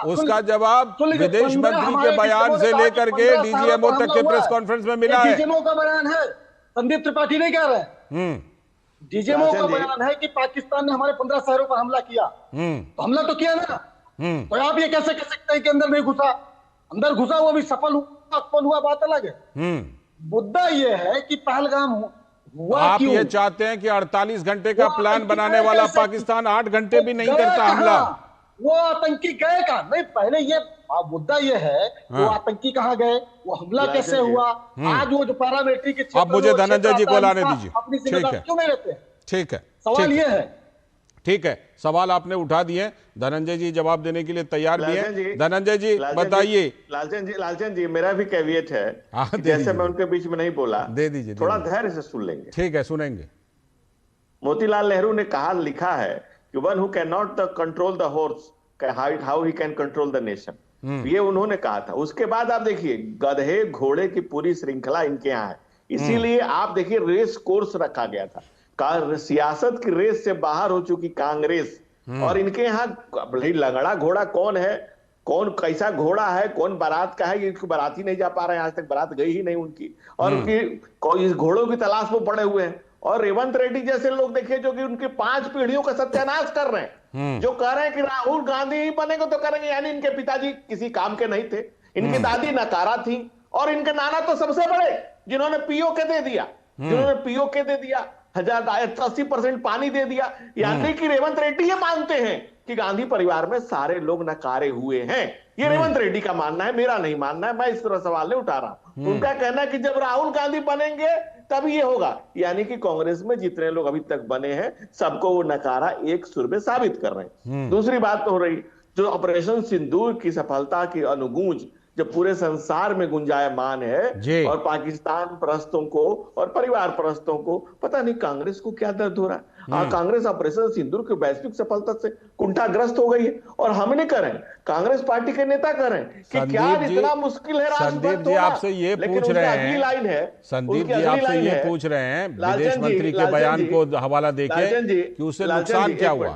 उसका जवाब विदेश मंत्री के बयान से लेकर के डीजीएमओ तक के प्रेस कॉन्फ्रेंस में मिला है। डीजीएमओ का बयान है, संदीप त्रिपाठी नहीं कह रहे। डीजीएमओ का बयान है कि पाकिस्तान ने हमारे 15 शहरों पर हमला किया, तो हमला तो किया ना, तो आप ये कैसे कह सकते हैं कि अंदर नहीं घुसा? अंदर घुसा, वो भी सफल हुआ, बात अलग है। मुद्दा ये है कि पहलगाम हुआ आप क्यों? ये चाहते हैं कि 48 घंटे का प्लान बनाने वाला पाकिस्तान 8 घंटे भी नहीं करता हमला। वो आतंकी गए कहां? नहीं, पहले ये मुद्दा ये है, वो आतंकी कहां गए, वो हमला कैसे हुआ? आज वो जो पैरामिलिट्री के अब मुझे धनंजय जी को लाने दीजिए। अपनी जिम्मेदारी क्यों नहीं लेते? ठीक है, सवाल ये है। ठीक है, सवाल आपने उठा दिए, धनंजय जी जवाब देने के लिए तैयार भी हैं। धनंजय जी बताइए। लालचंद जी मेरा भी कैवियट है, जैसे मैं उनके बीच में नहीं बोला, दे दीजिए, थोड़ा धैर्य से सुन लेंगे। ठीक है, सुनेंगे। मोतीलाल नेहरू ने लिखा है कि one who can not control the horse, how he can control the nation. ये उन्होंने कहा था। उसके बाद आप देखिए, गधे घोड़े की पूरी श्रृंखला इनके यहाँ है, इसीलिए आप देखिए रेस कोर्स रखा गया था। सियासत की रेस से बाहर हो चुकी कांग्रेस, और इनके यहाँ लंगड़ा घोड़ा कौन है, कौन कैसा घोड़ा है, कौन बारात का है, ये बारात ही नहीं जा पा रहे हैं, आज तक बारात गई ही नहीं उनकी, और उनकी इस घोड़ों की तलाश में पड़े हुए हैं। और रेवंत रेड्डी जैसे लोग देखिए जो कि उनकी 5 पीढ़ियों का सत्यानाश कर रहे हैं, जो कह रहे हैं कि राहुल गांधी ही बनेंगे तो करेंगे, यानी इनके पिताजी किसी काम के नहीं थे, इनकी दादी नकारा थी, और इनके नाना तो सबसे बड़े जिन्होंने पीओके दे दिया, 80% पानी दे दिया। यानी कि रेवंत रेड्डी ये मानते हैं कि गांधी परिवार में सारे लोग नकारे हुए हैं। ये रेवंत रेड्डी का मानना है, मेरा नहीं मानना है, मैं इस तरह सवाल नहीं उठा रहा। उनका कहना है कि जब राहुल गांधी बनेंगे तब ये होगा। यानी कि कांग्रेस में जितने लोग अभी तक बने हैं सबको वो नकारा एक सुर में साबित कर रहे हैं। दूसरी बात तो हो रही, जो ऑपरेशन सिंदूर की सफलता की अनुगूंज जो पूरे संसार में गुंजायमान है, और पाकिस्तान परस्तों को और परिवार परस्तों को पता नहीं कांग्रेस को क्या दर्द हो रहा है। कांग्रेस ऑपरेशन सिंदूर की वैश्विक सफलता से कुंठाग्रस्त हो गई है, और हम नहीं करें, कांग्रेस पार्टी के नेता करें कि क्या इतना मुश्किल है। संदीप जी आपसे ये पूछ रहे हैं, लाइन है संदीप जी आपसे ये पूछ रहे हैं, विदेश मंत्री के बयान को हवाला देके कि उससे नुकसान क्या हुआ।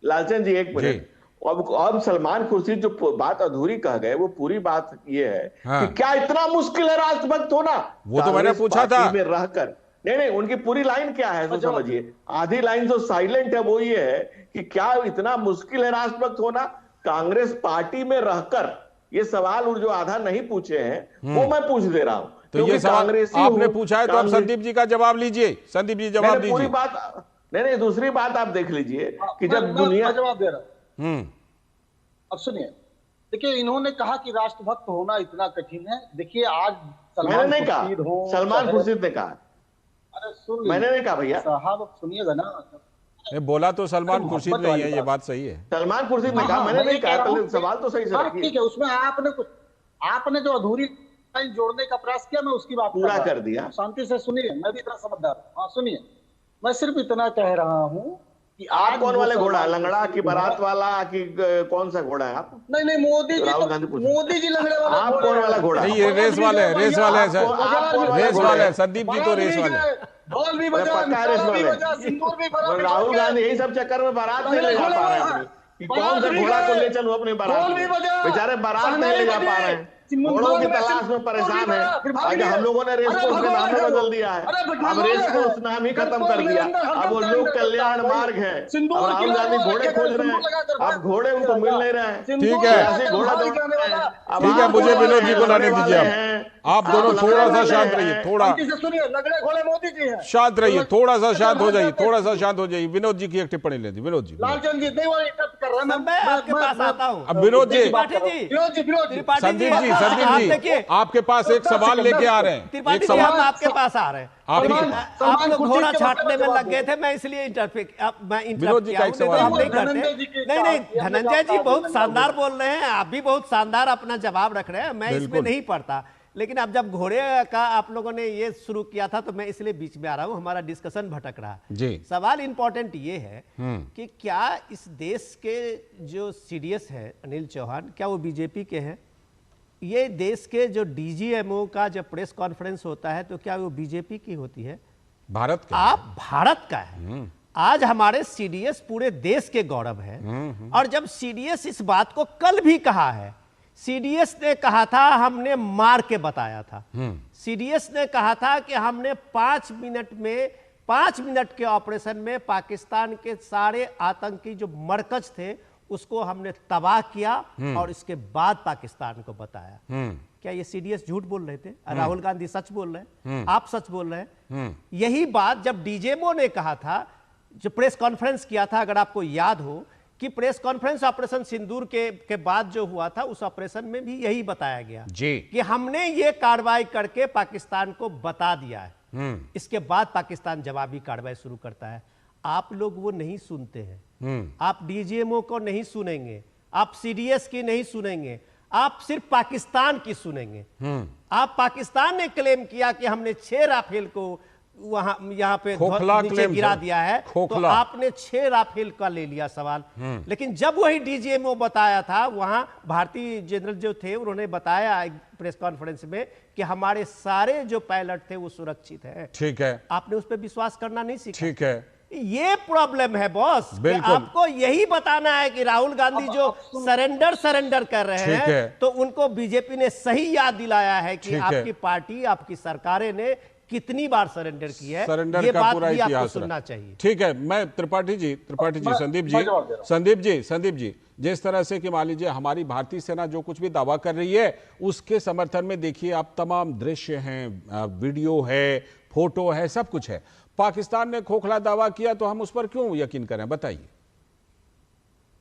लालचंद जी एक मिनट, अब सलमान खुर्शीद जो बात अधूरी कह गए, वो पूरी बात ये है कि क्या इतना मुश्किल है राष्ट्रभक्त होना। वो तो मैंने पूछा था में रहकर, नहीं, उनकी पूरी लाइन क्या है तो समझिए। आधी लाइन जो साइलेंट है वो ये है कि क्या इतना मुश्किल है राष्ट्रभक्त होना कांग्रेस पार्टी में रहकर। ये सवाल जो आधा नहीं पूछे हैं वो मैं पूछ दे रहा हूं। तो ये सवाल आपने पूछा है, तो आप संदीप जी का जवाब लीजिए। संदीप जी जवाब दीजिए। पूरी बात नहीं, दूसरी बात आप देख लीजिए कि जब दुनिया जवाब दे रहा, अब सुनिए, देखिए इन्होंने कहा कि राष्ट्रभक्त होना इतना कठिन है। देखिए आज मैंने नहीं कहा, सलमान खुर्शीद ने कहा। अरे सुन, मैंने नहीं कहा भैया साहब, सुनिएगा ना। बोला तो सलमान खुर्शीद नहीं है, ये बात सही है। सलमान खुर्शीद ने कहा, मैंने नहीं कहा। सवाल तो सही से ठीक है, उसमें आपने जो अधूरी लाइन जोड़ने का प्रयास किया, मैं उसकी बात पूरा कर दिया। शांति से सुनिए, मैं भी इतना समझदार हूँ। हाँ सुनिए, मैं सिर्फ इतना कह रहा हूँ कि आप कौन वाले घोड़ा, लंगड़ा की बारात वाला कि कौन सा घोड़ा है आप? नहीं, मोदी जी, राहुल गांधी मोदी जी लंगड़े वाला। आप कौन वाला घोड़ा? नहीं, ये रेस वाले हैं सर, रेस वाले हैं। संदीप जी तो रेस वाले, ढोल भी बजा, सिंदूर भी भरा। राहुल गांधी यही सब चक्कर में बारात नहीं ले जा पा रहे हैं कि कौन सा घोड़ा को ले चलूं अपनी बारात में। बेचारे बारात नहीं ले जा पा रहे हैं, घोड़ों की तलाश में परेशान है। हम लोगों ने रेस को उसके नाम में बदल दिया है। अब रेस को उस नाम ही खत्म कर दिया। अब वो लोक कल्याण मार्ग है। अब राहुल गांधी घोड़े खोज रहे हैं, अब घोड़े उनको मिल नहीं रहे हैं। ठीक है, घोड़ा ठीक है, मुझे विनोद जी को लाने दीजिए। आप दोनों थोड़ा सा शांत रहिए, थोड़ा शांत रहिए, थोड़ा सा शांत हो जाइए, थोड़ा सा शांत हो जाइए। विनोद जी की एक टिप्पणी ले दी। विनोद जी, लालचंद जी नहीं, वो इंटरप्ट कर रहा है। मैं आपके पास आता हूं। अब विनोद जी, संदीप जी, आपके पास एक सवाल लेके आ रहे हैं। त्रिपाठी जी, हम आपके पास आ रहे हैं। आप लोग घोड़ा छाटने में लग गए थे, मैं इसलिए विनोद जी का एक सवाल हम नहीं करते। नहीं, धनंजय जी बहुत शानदार बोल रहे हैं, आप भी बहुत शानदार अपना जवाब रख रहे हैं, मैं इसमें नहीं पढ़ता। लेकिन अब जब घोड़े का आप लोगों ने ये शुरू किया था, तो मैं इसलिए बीच में आ रहा हूं, हमारा डिस्कशन भटक रहा है जी। सवाल इंपॉर्टेंट ये है कि क्या इस देश के जो सीडीएस है अनिल चौहान, क्या वो बीजेपी के हैं? ये देश के जो डीजीएमओ का जब प्रेस कॉन्फ्रेंस होता है, तो क्या वो बीजेपी की होती है? भारत का। आप भारत का है। आज हमारे सीडीएस पूरे देश के गौरव है। और जब सीडीएस इस बात को कल भी कहा है, सीडीएस ने कहा था, हमने मार के बताया था। सीडीएस ने कहा था कि हमने 5 मिनट के ऑपरेशन में पाकिस्तान के सारे आतंकी जो मरकज थे उसको हमने तबाह किया और इसके बाद पाकिस्तान को बताया। क्या ये सीडीएस झूठ बोल रहे थे? राहुल गांधी सच बोल रहे हैं, आप सच बोल रहे हैं। यही बात जब डीजीएमओ ने कहा था, जो प्रेस कॉन्फ्रेंस किया था, अगर आपको याद हो कि प्रेस कॉन्फ्रेंस ऑपरेशन सिंदूर के बाद जो हुआ था, उस ऑपरेशन में भी यही बताया गया जी कि हमने ये कार्रवाई करके पाकिस्तान को बता दिया है। इसके बाद पाकिस्तान जवाबी कार्रवाई शुरू करता है। आप लोग वो नहीं सुनते हैं। आप डीजीएमओ को नहीं सुनेंगे, आप सीडीएस की नहीं सुनेंगे, आप सिर्फ पाकिस्तान की सुनेंगे। आप पाकिस्तान ने क्लेम किया कि हमने 6 राफेल को यहाँ पे नीचे गिरा दिया है, तो आपने 6 राफेल का ले लिया सवाल। लेकिन जब वही डीजीएमओ बताया था, वहां भारतीय जनरल जो थे उन्होंने बताया प्रेस कॉन्फ्रेंस में कि हमारे सारे जो पायलट थे वो सुरक्षित है। ठीक है, आपने उस पर विश्वास करना नहीं सीखा। ठीक है, ये प्रॉब्लम है बॉस। आपको यही बताना है कि राहुल गांधी जो सरेंडर कर रहे हैं, तो उनको बीजेपी ने सही याद दिलाया है कि आपकी पार्टी, आपकी सरकारें ने कितनी बार सरेंडर की है। सरेंडर ये का बात पूरा भी आपको इतिहास सुनना चाहिए। ठीक है, मैं त्रिपाठी जी, संदीप जी, जिस तरह से कि मान लीजिए हमारी भारतीय सेना जो कुछ भी दावा कर रही है, उसके समर्थन में देखिए आप तमाम दृश्य हैं, वीडियो है, फोटो है, सब कुछ है। पाकिस्तान ने खोखला दावा किया तो हम उस पर क्यों यकीन करें, बताइए।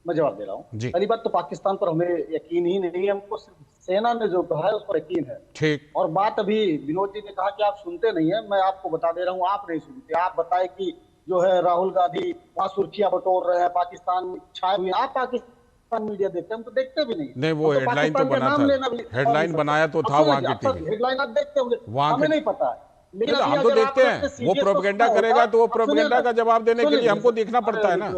मैं जवाब दे रहा हूँ। पहली बात तो पाकिस्तान पर हमें यकीन ही नहीं है, हमको सिर्फ सेना ने जो कहा है उस पर यकीन है। ठीक। और बात अभी विनोद जी ने कहा कि आप सुनते नहीं है, मैं आपको बता दे रहा हूँ, आप नहीं सुनते। आप बताए कि जो है राहुल गांधी वहां सुर्खियां बटोर रहे हैं, पाकिस्तान छाए हुए। आप पाकिस्तान मीडिया देखते हैं, हम तो देखते भी नहीं। वो हेडलाइन तो बना था, हेडलाइन बनाया तो था वहां की टीवी। हेडलाइन आप देखते होंगे, हमें नहीं पता है। लेकिन हम तो देखते हैं, वो प्रोपेगेंडा करेगा तो वो प्रोपेगेंडा का जवाब देने के लिए हमको देखना पड़ता है ना।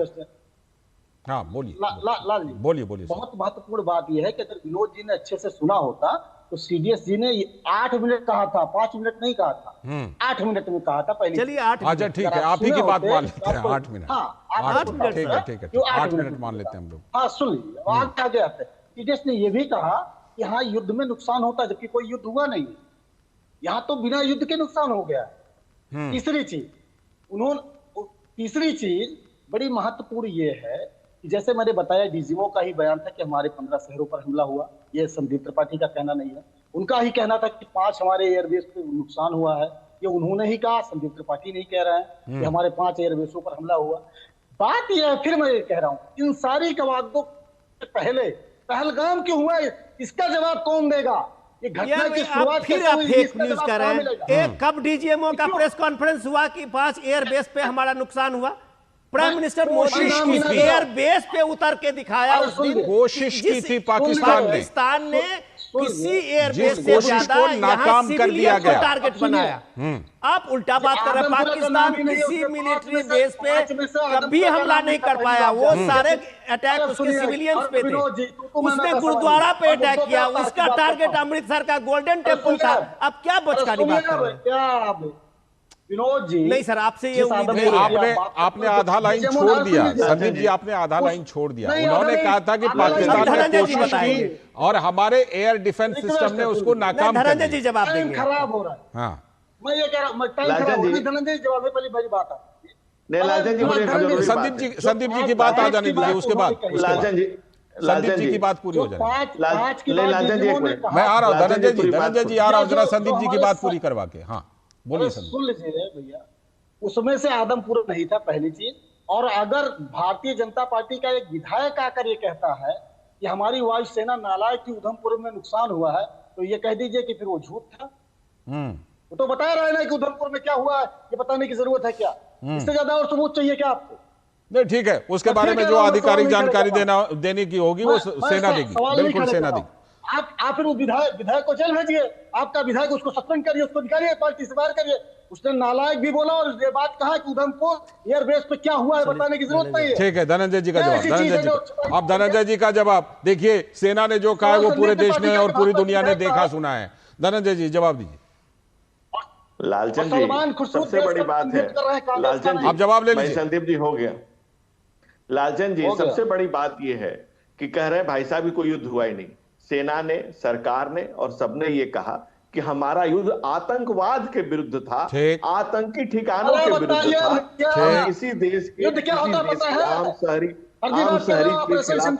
हाँ बोलिए, लाल जी बोलिए। बहुत महत्वपूर्ण बात यह है कि अगर विनोद जी ने अच्छे से सुना होता तो सीडीएस जी ने 8 मिनट कहा था, 5 मिनट नहीं कहा था, 8 मिनट में कहा था पहले। चलिए 8 मिनट। अच्छा ठीक है, आप ही की बात मान लेते हैं। 8 मिनट, 8 मिनट, ठीक है, ठीक है, 8 मिनट मान लेते हैं हम लोग। हाँ सुन लीजिए, आगे आते हैं। सीडीएस ने यह भी कहा कि हाँ युद्ध में नुकसान होता है, जबकि कोई युद्ध हुआ नहीं है। यहाँ तो बिना युद्ध के नुकसान हो गया है। तीसरी चीज बड़ी महत्वपूर्ण ये है कि जैसे मैंने बताया, डीजीएमओ का ही बयान था कि हमारे 15 शहरों पर हमला हुआ। ये संदीप त्रिपाठी का कहना नहीं है, उनका ही कहना था कि 5 हमारे एयरबेस पे नुकसान हुआ है। ये उन्होंने ही कहा, संदीप त्रिपाठी नहीं कह रहे हैं कि हमारे 5 एयरबेसों पर हमला हुआ। बात यह है, फिर मैं ये कह रहा हूँ, इन सारी कवायदों से पहले पहलगाम क्यों हुआ, इसका जवाब कौन देगा? ये घटना की शुरुआत फिर आप फेक न्यूज कर रहे हैं। कब डीजीएमओ का प्रेस कॉन्फ्रेंस हुआ कि 5 एयरबेस पे हमारा नुकसान हुआ? प्राइम मिनिस्टर मोदी ने एयरबेस पे उतर के दिखाया। उस दिन कोशिश की थी पाकिस्तान ने किसी एयरबेस से ज्यादा नाकाम कर दिया गया, टारगेट बनाया। आप उल्टा बात कर रहे हैं। पाकिस्तान किसी मिलिट्री बेस पे कभी हमला नहीं कर पाया। वो सारे अटैक उसके सिविलियंस पे थे। उसने गुरुद्वारा पे अटैक किया, उसका टारगेट अमृतसर का गोल्डन टेम्पल था। अब क्या बचकानी बात कर रहे हैं विनोद जी? नहीं सर, आपसे ये उम्मीद नहीं। आपने आधा लाइन छोड़ दिया संदीप जी, आपने आधा लाइन छोड़ दिया। उन्होंने कहा था कि पाकिस्तान ने कोशिश की और हमारे एयर डिफेंस सिस्टम ने उसको नाकाम कर दिया। जी जवाब देंगे। खराब हो रहा है। हाँ, मैं ये कह रहा हूँ, धनंजय जवाब पहली बड़ी बात है। संदीप जी की बात आ जाने दीजिए, उसके बाद संदीप जी की बात पूरी हो जाए। मैं आ रहा हूँ धनंजय जी आ रहा हूँ, जरा संदीप जी की बात पूरी करवा के। हाँ बोलिए। सुन लीजिए भैया, उसमें से आदम पूरा नहीं था, पहली चीज। और अगर भारतीय जनता पार्टी का एक विधायक आकर ये कहता है कि हमारी वायुसेना नालायक की उधमपुर में नुकसान हुआ है, तो ये कह दीजिए कि फिर वो झूठ था। वो तो बता रहा है ना कि उधमपुर में क्या हुआ है, ये बताने की जरूरत है क्या? इससे ज्यादा और सबूत चाहिए क्या आपको? नहीं ठीक है, उसके बारे में जो आधिकारिक जानकारी देने की होगी वो सेना देगी, बिल्कुल सेना देगी। आप फिर विधायक को जेल भेजिए, आपका विधायक उसको सस्पेंड करिए, उसको निकालिए, पार्टी से बाहर करिए। उसने नालायक भी बोला और ये बात कहा कि उधमपुर एयरबेस पे क्या हुआ है बताने की जरूरत नहीं है। ठीक है, धनंजय जी का जवाब। अब धनंजय जी का जवाब देखिए, सेना ने जो कहा है वो पूरे देश ने और पूरी दुनिया ने देखा सुना है। धनंजय जी जवाब दीजिए। लालचंद जी सबसे बड़ी बात है, लालचंद जी आप जवाब ले लीजिए। संदीप जी हो गया। लालचंद जी सबसे बड़ी बात यह है कि कह रहे भाई साहब कोई युद्ध हुआ ही नहीं। सेना ने, सरकार ने और सबने ये कहा कि हमारा युद्ध आतंकवाद के विरुद्ध था, आतंकी ठिकानों के विरुद्ध था। किसी देश के आम शहरी के खिलाफ।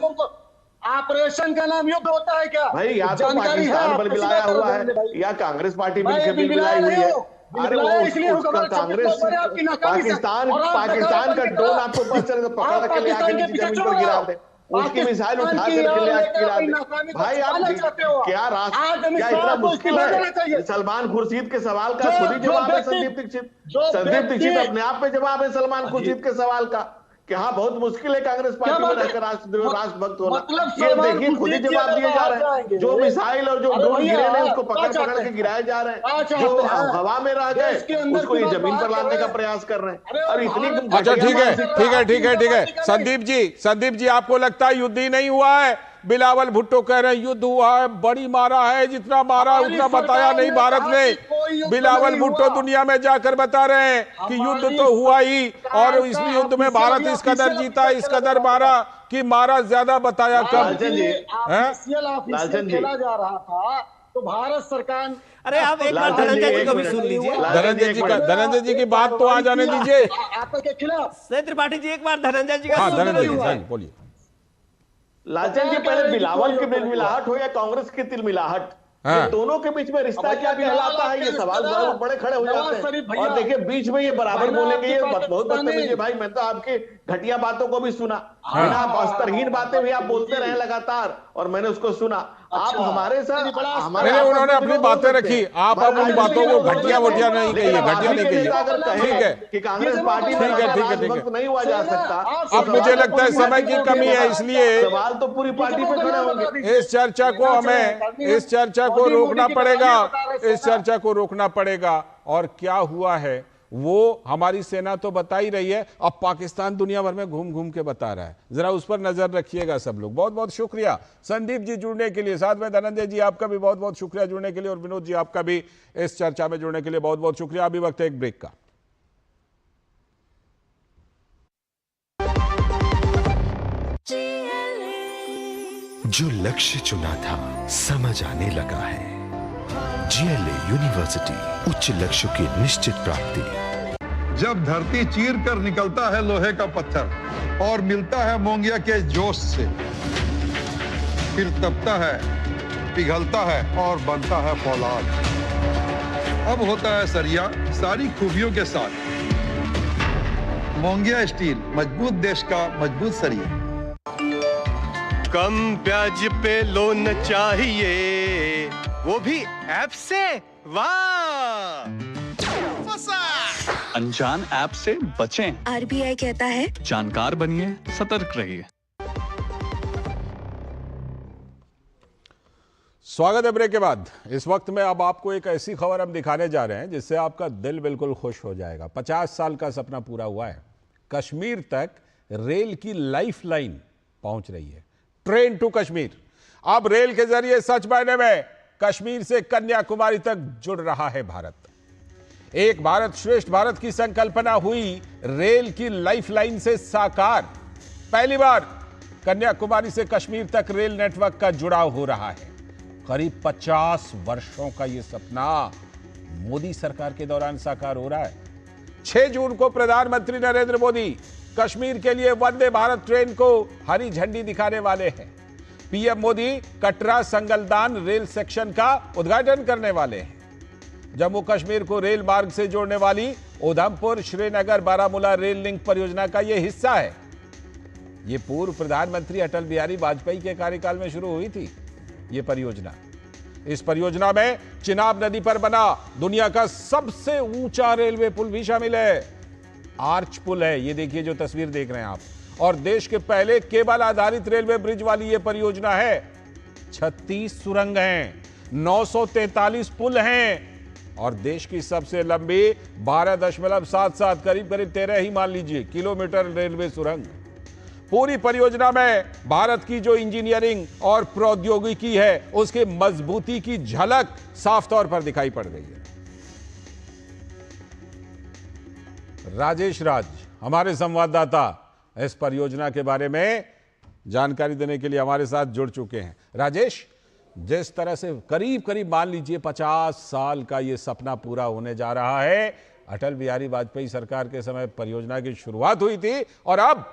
ऑपरेशन का नाम युद्ध होता है क्या भाई? या तो पाकिस्तान बल मिलाया हुआ है या कांग्रेस पार्टी मिलकर बिल मिलाई हुई है। अरे कांग्रेस पाकिस्तान का ड्रोन आपको पता चले तो पकड़ के ले आके जमीन पर गिरा दे, उसकी मिसाइल उठा कर गिरा दे। भाई आप क्या क्या इतना मुश्किल है? सलमान खुर्शीद के सवाल का खुद ही जवाब है संदीप दीक्षित अपने आप में जवाब है सलमान खुर्शीद के सवाल का कि हाँ बहुत मुश्किल है कांग्रेस पार्टी में रहकर राष्ट्रभक्त होना। ये देखिए खुद ही जवाब दिए जा रहे हैं। जो मिसाइल और जो ड्रोन गिरे हैं उसको पकड़ के गिराए जा रहे हैं। जो हवा में रह गए उसको ये जमीन पर लाने का प्रयास कर रहे हैं। और इतनी अच्छा ठीक है संदीप जी आपको लगता है युद्ध ही नहीं हुआ है? बिलावल भुट्टो कह रहे हैं युद्ध हुआ है, बड़ी मारा है, जितना मारा उतना बताया नहीं भारत ने। बिलावल भुट्टो दुनिया में जाकर बता रहे हैं कि युद्ध तो हुआ ही और इस युद्ध में भारत इस कदर जीता, इस कदर मारा कि मारा ज्यादा, बताया कम। खेला जा रहा था तो भारत सरकार। अरे आप एक बार धनंजय जी को भी सुन लीजिए। धनंजय जी की बात तो आ जाने दीजिए। आपके खिलाफ त्रिपाठी जी एक बार धनंजय जी का बोलिए। लालचंद जी पहले बिलावल की तिलमिलाहट हो या कांग्रेस की तिलमिलाहट, ये दोनों के बीच में रिश्ता क्या कहलाता है? ये सवाल बड़े खड़े हो जाते हैं। और देखिए बीच में ये बराबर बोलेंगे, ये बहुत बदतमीजी है। भाई मैं तो आपके घटिया बातों को भी सुना, बिना अस्तरहीन बातें भी आप बोलते रहे लगातार और मैंने उसको सुना। आप हमारे साथ उन्होंने अपनी बातें रखी, आप अब उन बातों को घटिया वटिया नहीं कहिए, घटिया नहीं कहिए। ठीक है कि कांग्रेस पार्टी में नहीं हुआ जा सकता। अब मुझे लगता है समय की कमी है, इसलिए सवाल तो पूरी पार्टी पे खड़े होंगे। इस चर्चा को रोकना पड़ेगा, इस चर्चा को रोकना पड़ेगा। और क्या हुआ है वो हमारी सेना तो बता ही रही है, अब पाकिस्तान दुनिया भर में घूम घूम के बता रहा है। जरा उस पर नजर रखिएगा सब लोग। बहुत बहुत शुक्रिया संदीप जी जुड़ने के लिए, साथ में धनंजय जी आपका भी बहुत बहुत शुक्रिया जुड़ने के लिए, और विनोद जी आपका भी इस चर्चा में जुड़ने के लिए बहुत बहुत शुक्रिया। अभी वक्त है एक ब्रेक का। जो लक्ष्य चुना था समझ आने लगा है। जीएलए यूनिवर्सिटी, उच्च लक्ष्यों की निश्चित प्राप्ति। जब धरती चीर कर निकलता है लोहे का पत्थर और मिलता है मोंगिया के जोश से, फिर तपता है, पिघलता है और बनता है फौलाद। अब होता है सरिया सारी खूबियों के साथ। मोंगिया स्टील, मजबूत देश का मजबूत सरिया। कम ब्याज पे लोन चाहिए, वो भी ऐप से। वाह, अनजान ऐप से बचें। आरबीआई कहता है जानकार बनिए, सतर्क रहिए। स्वागत है ब्रेक के बाद। इस वक्त में अब आपको एक ऐसी खबर हम दिखाने जा रहे हैं जिससे आपका दिल बिल्कुल खुश हो जाएगा। 50 साल का सपना पूरा हुआ है। कश्मीर तक रेल की लाइफलाइन पहुंच रही है, ट्रेन टू कश्मीर। अब रेल के जरिए सच मायने में कश्मीर से कन्याकुमारी तक जुड़ रहा है भारत। एक भारत श्रेष्ठ भारत की संकल्पना हुई रेल की लाइफलाइन से साकार। पहली बार कन्याकुमारी से कश्मीर तक रेल नेटवर्क का जुड़ाव हो रहा है। करीब 50 वर्षों का यह सपना मोदी सरकार के दौरान साकार हो रहा है। 6 जून को प्रधानमंत्री नरेंद्र मोदी कश्मीर के लिए वंदे भारत ट्रेन को हरी झंडी दिखाने वाले हैं। PM Modi Katra Sangaldan rail section का उद्घाटन करने वाले हैं। जम्मू कश्मीर को रेल मार्ग से जोड़ने वाली उधमपुर श्रीनगर बारामूला रेल लिंक परियोजना का यह हिस्सा है। यह पूर्व प्रधानमंत्री अटल बिहारी वाजपेयी के कार्यकाल में शुरू हुई थी यह परियोजना। इस परियोजना में चिनाब नदी पर बना दुनिया का सबसे ऊंचा रेलवे पुल भी शामिल है। आर्च पुल है, ये देखिए जो तस्वीर देख रहे हैं आप। और देश के पहले केबल आधारित रेलवे ब्रिज वाली यह परियोजना है। 36 सुरंग हैं, 943 पुल हैं और देश की सबसे लंबी 12.77 करीब 13 ही मान लीजिए किलोमीटर रेलवे सुरंग। पूरी परियोजना में भारत की जो इंजीनियरिंग और प्रौद्योगिकी है उसकी मजबूती की झलक साफ तौर पर दिखाई पड़ रही है। राजेश राज हमारे संवाददाता इस परियोजना के बारे में जानकारी देने के लिए हमारे साथ जुड़ चुके हैं। राजेश, जिस तरह से करीब करीब मान लीजिए 50 साल का ये सपना पूरा होने जा रहा है। अटल बिहारी वाजपेयी सरकार के समय परियोजना की शुरुआत हुई थी और अब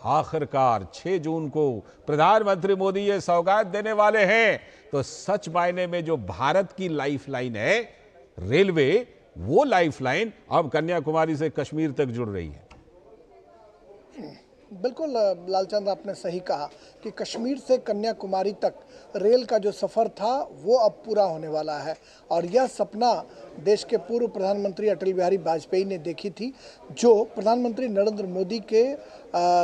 आखिरकार 6 जून को प्रधानमंत्री मोदी ये सौगात देने वाले हैं। तो सच मायने में जो भारत की लाइफलाइन है रेलवे, वो लाइफलाइन अब कन्याकुमारी से कश्मीर तक जुड़ रही है। बिल्कुल लालचंद, आपने सही कहा कि कश्मीर से कन्याकुमारी तक रेल का जो सफ़र था वो अब पूरा होने वाला है। और यह सपना देश के पूर्व प्रधानमंत्री अटल बिहारी वाजपेयी ने देखी थी, जो प्रधानमंत्री नरेंद्र मोदी के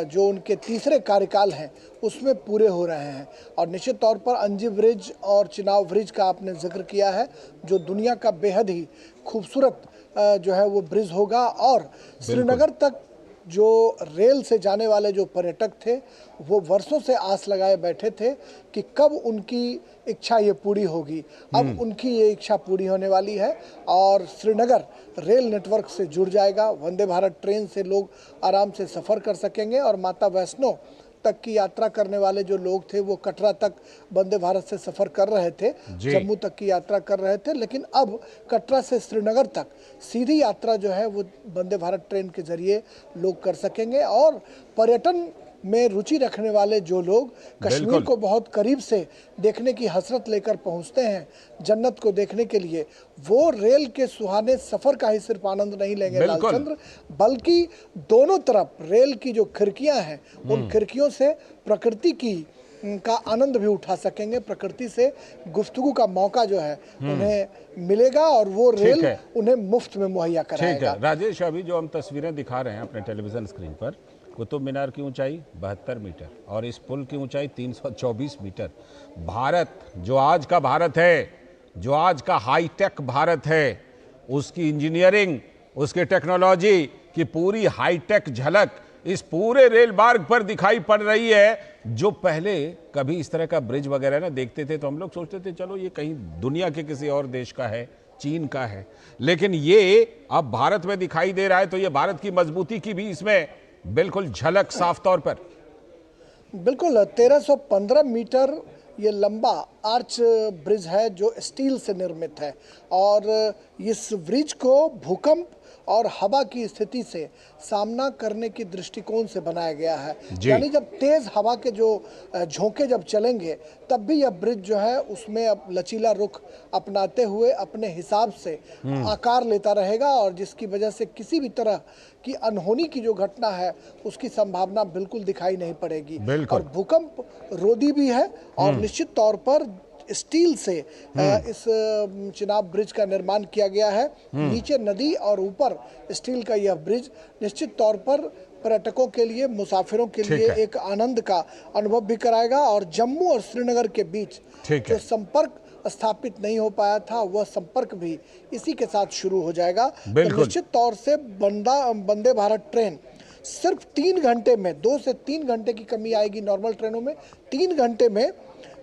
जो उनके तीसरे कार्यकाल हैं उसमें पूरे हो रहे हैं। और निश्चित तौर पर अंजी ब्रिज और चिनाब ब्रिज का आपने जिक्र किया है, जो दुनिया का बेहद ही खूबसूरत जो है वो ब्रिज होगा। और श्रीनगर तक जो रेल से जाने वाले जो पर्यटक थे वो वर्षों से आस लगाए बैठे थे कि कब उनकी इच्छा ये पूरी होगी। अब उनकी ये इच्छा पूरी होने वाली है और श्रीनगर रेल नेटवर्क से जुड़ जाएगा। वंदे भारत ट्रेन से लोग आराम से सफ़र कर सकेंगे और माता वैष्णो तक की यात्रा करने वाले जो लोग थे वो कटरा तक वंदे भारत से सफ़र कर रहे थे, जम्मू तक की यात्रा कर रहे थे, लेकिन अब कटरा से श्रीनगर तक सीधी यात्रा जो है वो वंदे भारत ट्रेन के जरिए लोग कर सकेंगे। और पर्यटन में रुचि रखने वाले जो लोग कश्मीर को बहुत करीब से देखने की हसरत लेकर पहुंचते हैं जन्नत को देखने के लिए, वो रेल के सुहाने सफर का ही सिर्फ आनंद नहीं लेंगे लालचंद्र, बल्कि दोनों तरफ रेल की जो खिड़कियां हैं उन खिड़कियों से प्रकृति की का आनंद भी उठा सकेंगे। प्रकृति से गुफ्तगू का मौका जो है उन्हें मिलेगा और वो रेल उन्हें मुफ्त में मुहैया कराएगा। राजेश, अभी जो हम तस्वीरें दिखा रहे हैं अपने टेलीविजन स्क्रीन पर, कुतुब मीनार की ऊंचाई 72 मीटर और इस पुल की ऊंचाई 324 मीटर। भारत जो आज का भारत है, जो आज का हाईटेक भारत है, उसकी इंजीनियरिंग, उसके टेक्नोलॉजी की पूरी हाईटेक झलक इस पूरे रेल मार्ग पर दिखाई पड़ रही है। जो पहले कभी इस तरह का ब्रिज वगैरह ना देखते थे तो हम लोग सोचते थे चलो ये कहीं दुनिया के किसी और देश का है, चीन का है, लेकिन ये अब भारत में दिखाई दे रहा है। तो ये भारत की मजबूती की भी इसमें बिल्कुल झलक साफ तौर पर। बिल्कुल 1315 मीटर ये लंबा आर्च ब्रिज है जो स्टील से निर्मित है और इस ब्रिज को भूकंप और हवा की स्थिति से सामना करने की दृष्टिकोण से बनाया गया है। यानी जब तेज हवा के जो झोंके जब चलेंगे तब भी यह ब्रिज जो है उसमें अब लचीला रुख अपनाते हुए अपने हिसाब से आकार लेता रहेगा और जिसकी वजह से किसी भी तरह की अनहोनी की जो घटना है उसकी संभावना बिल्कुल दिखाई नहीं पड़ेगी। और भूकंप रोधी भी है और निश्चित तौर पर स्टील से इस चिनाब ब्रिज का निर्माण किया गया है। नीचे नदी और ऊपर स्टील का यह ब्रिज निश्चित तौर पर पर्यटकों के लिए, मुसाफिरों के लिए एक आनंद का अनुभव भी कराएगा और जम्मू और श्रीनगर के बीच जो संपर्क स्थापित नहीं हो पाया था वह संपर्क भी इसी के साथ शुरू हो जाएगा। तो निश्चित तौर से वंदे भारत ट्रेन सिर्फ 3 घंटे में, 2 से 3 घंटे की कमी आएगी नॉर्मल ट्रेनों में। 3 घंटे में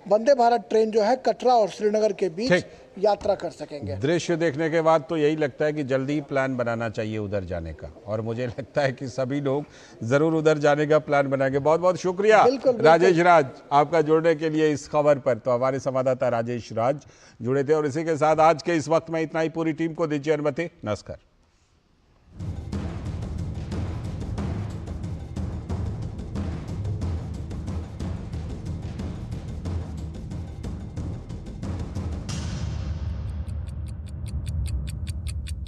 वंदे भारत ट्रेन जो है कटरा और श्रीनगर के बीच यात्रा कर सकेंगे। दृश्य देखने के बाद तो यही लगता है कि जल्दी ही प्लान बनाना चाहिए उधर जाने का और मुझे लगता है कि सभी लोग जरूर उधर जाने का प्लान बनाएंगे। बहुत बहुत शुक्रिया राजेश राज आपका जुड़ने के लिए इस खबर पर। तो हमारे संवाददाता राजेश राज जुड़े थे और इसी के साथ आज के इस वक्त में इतना ही। पूरी टीम को दीजिए अनुमति। नमस्कार।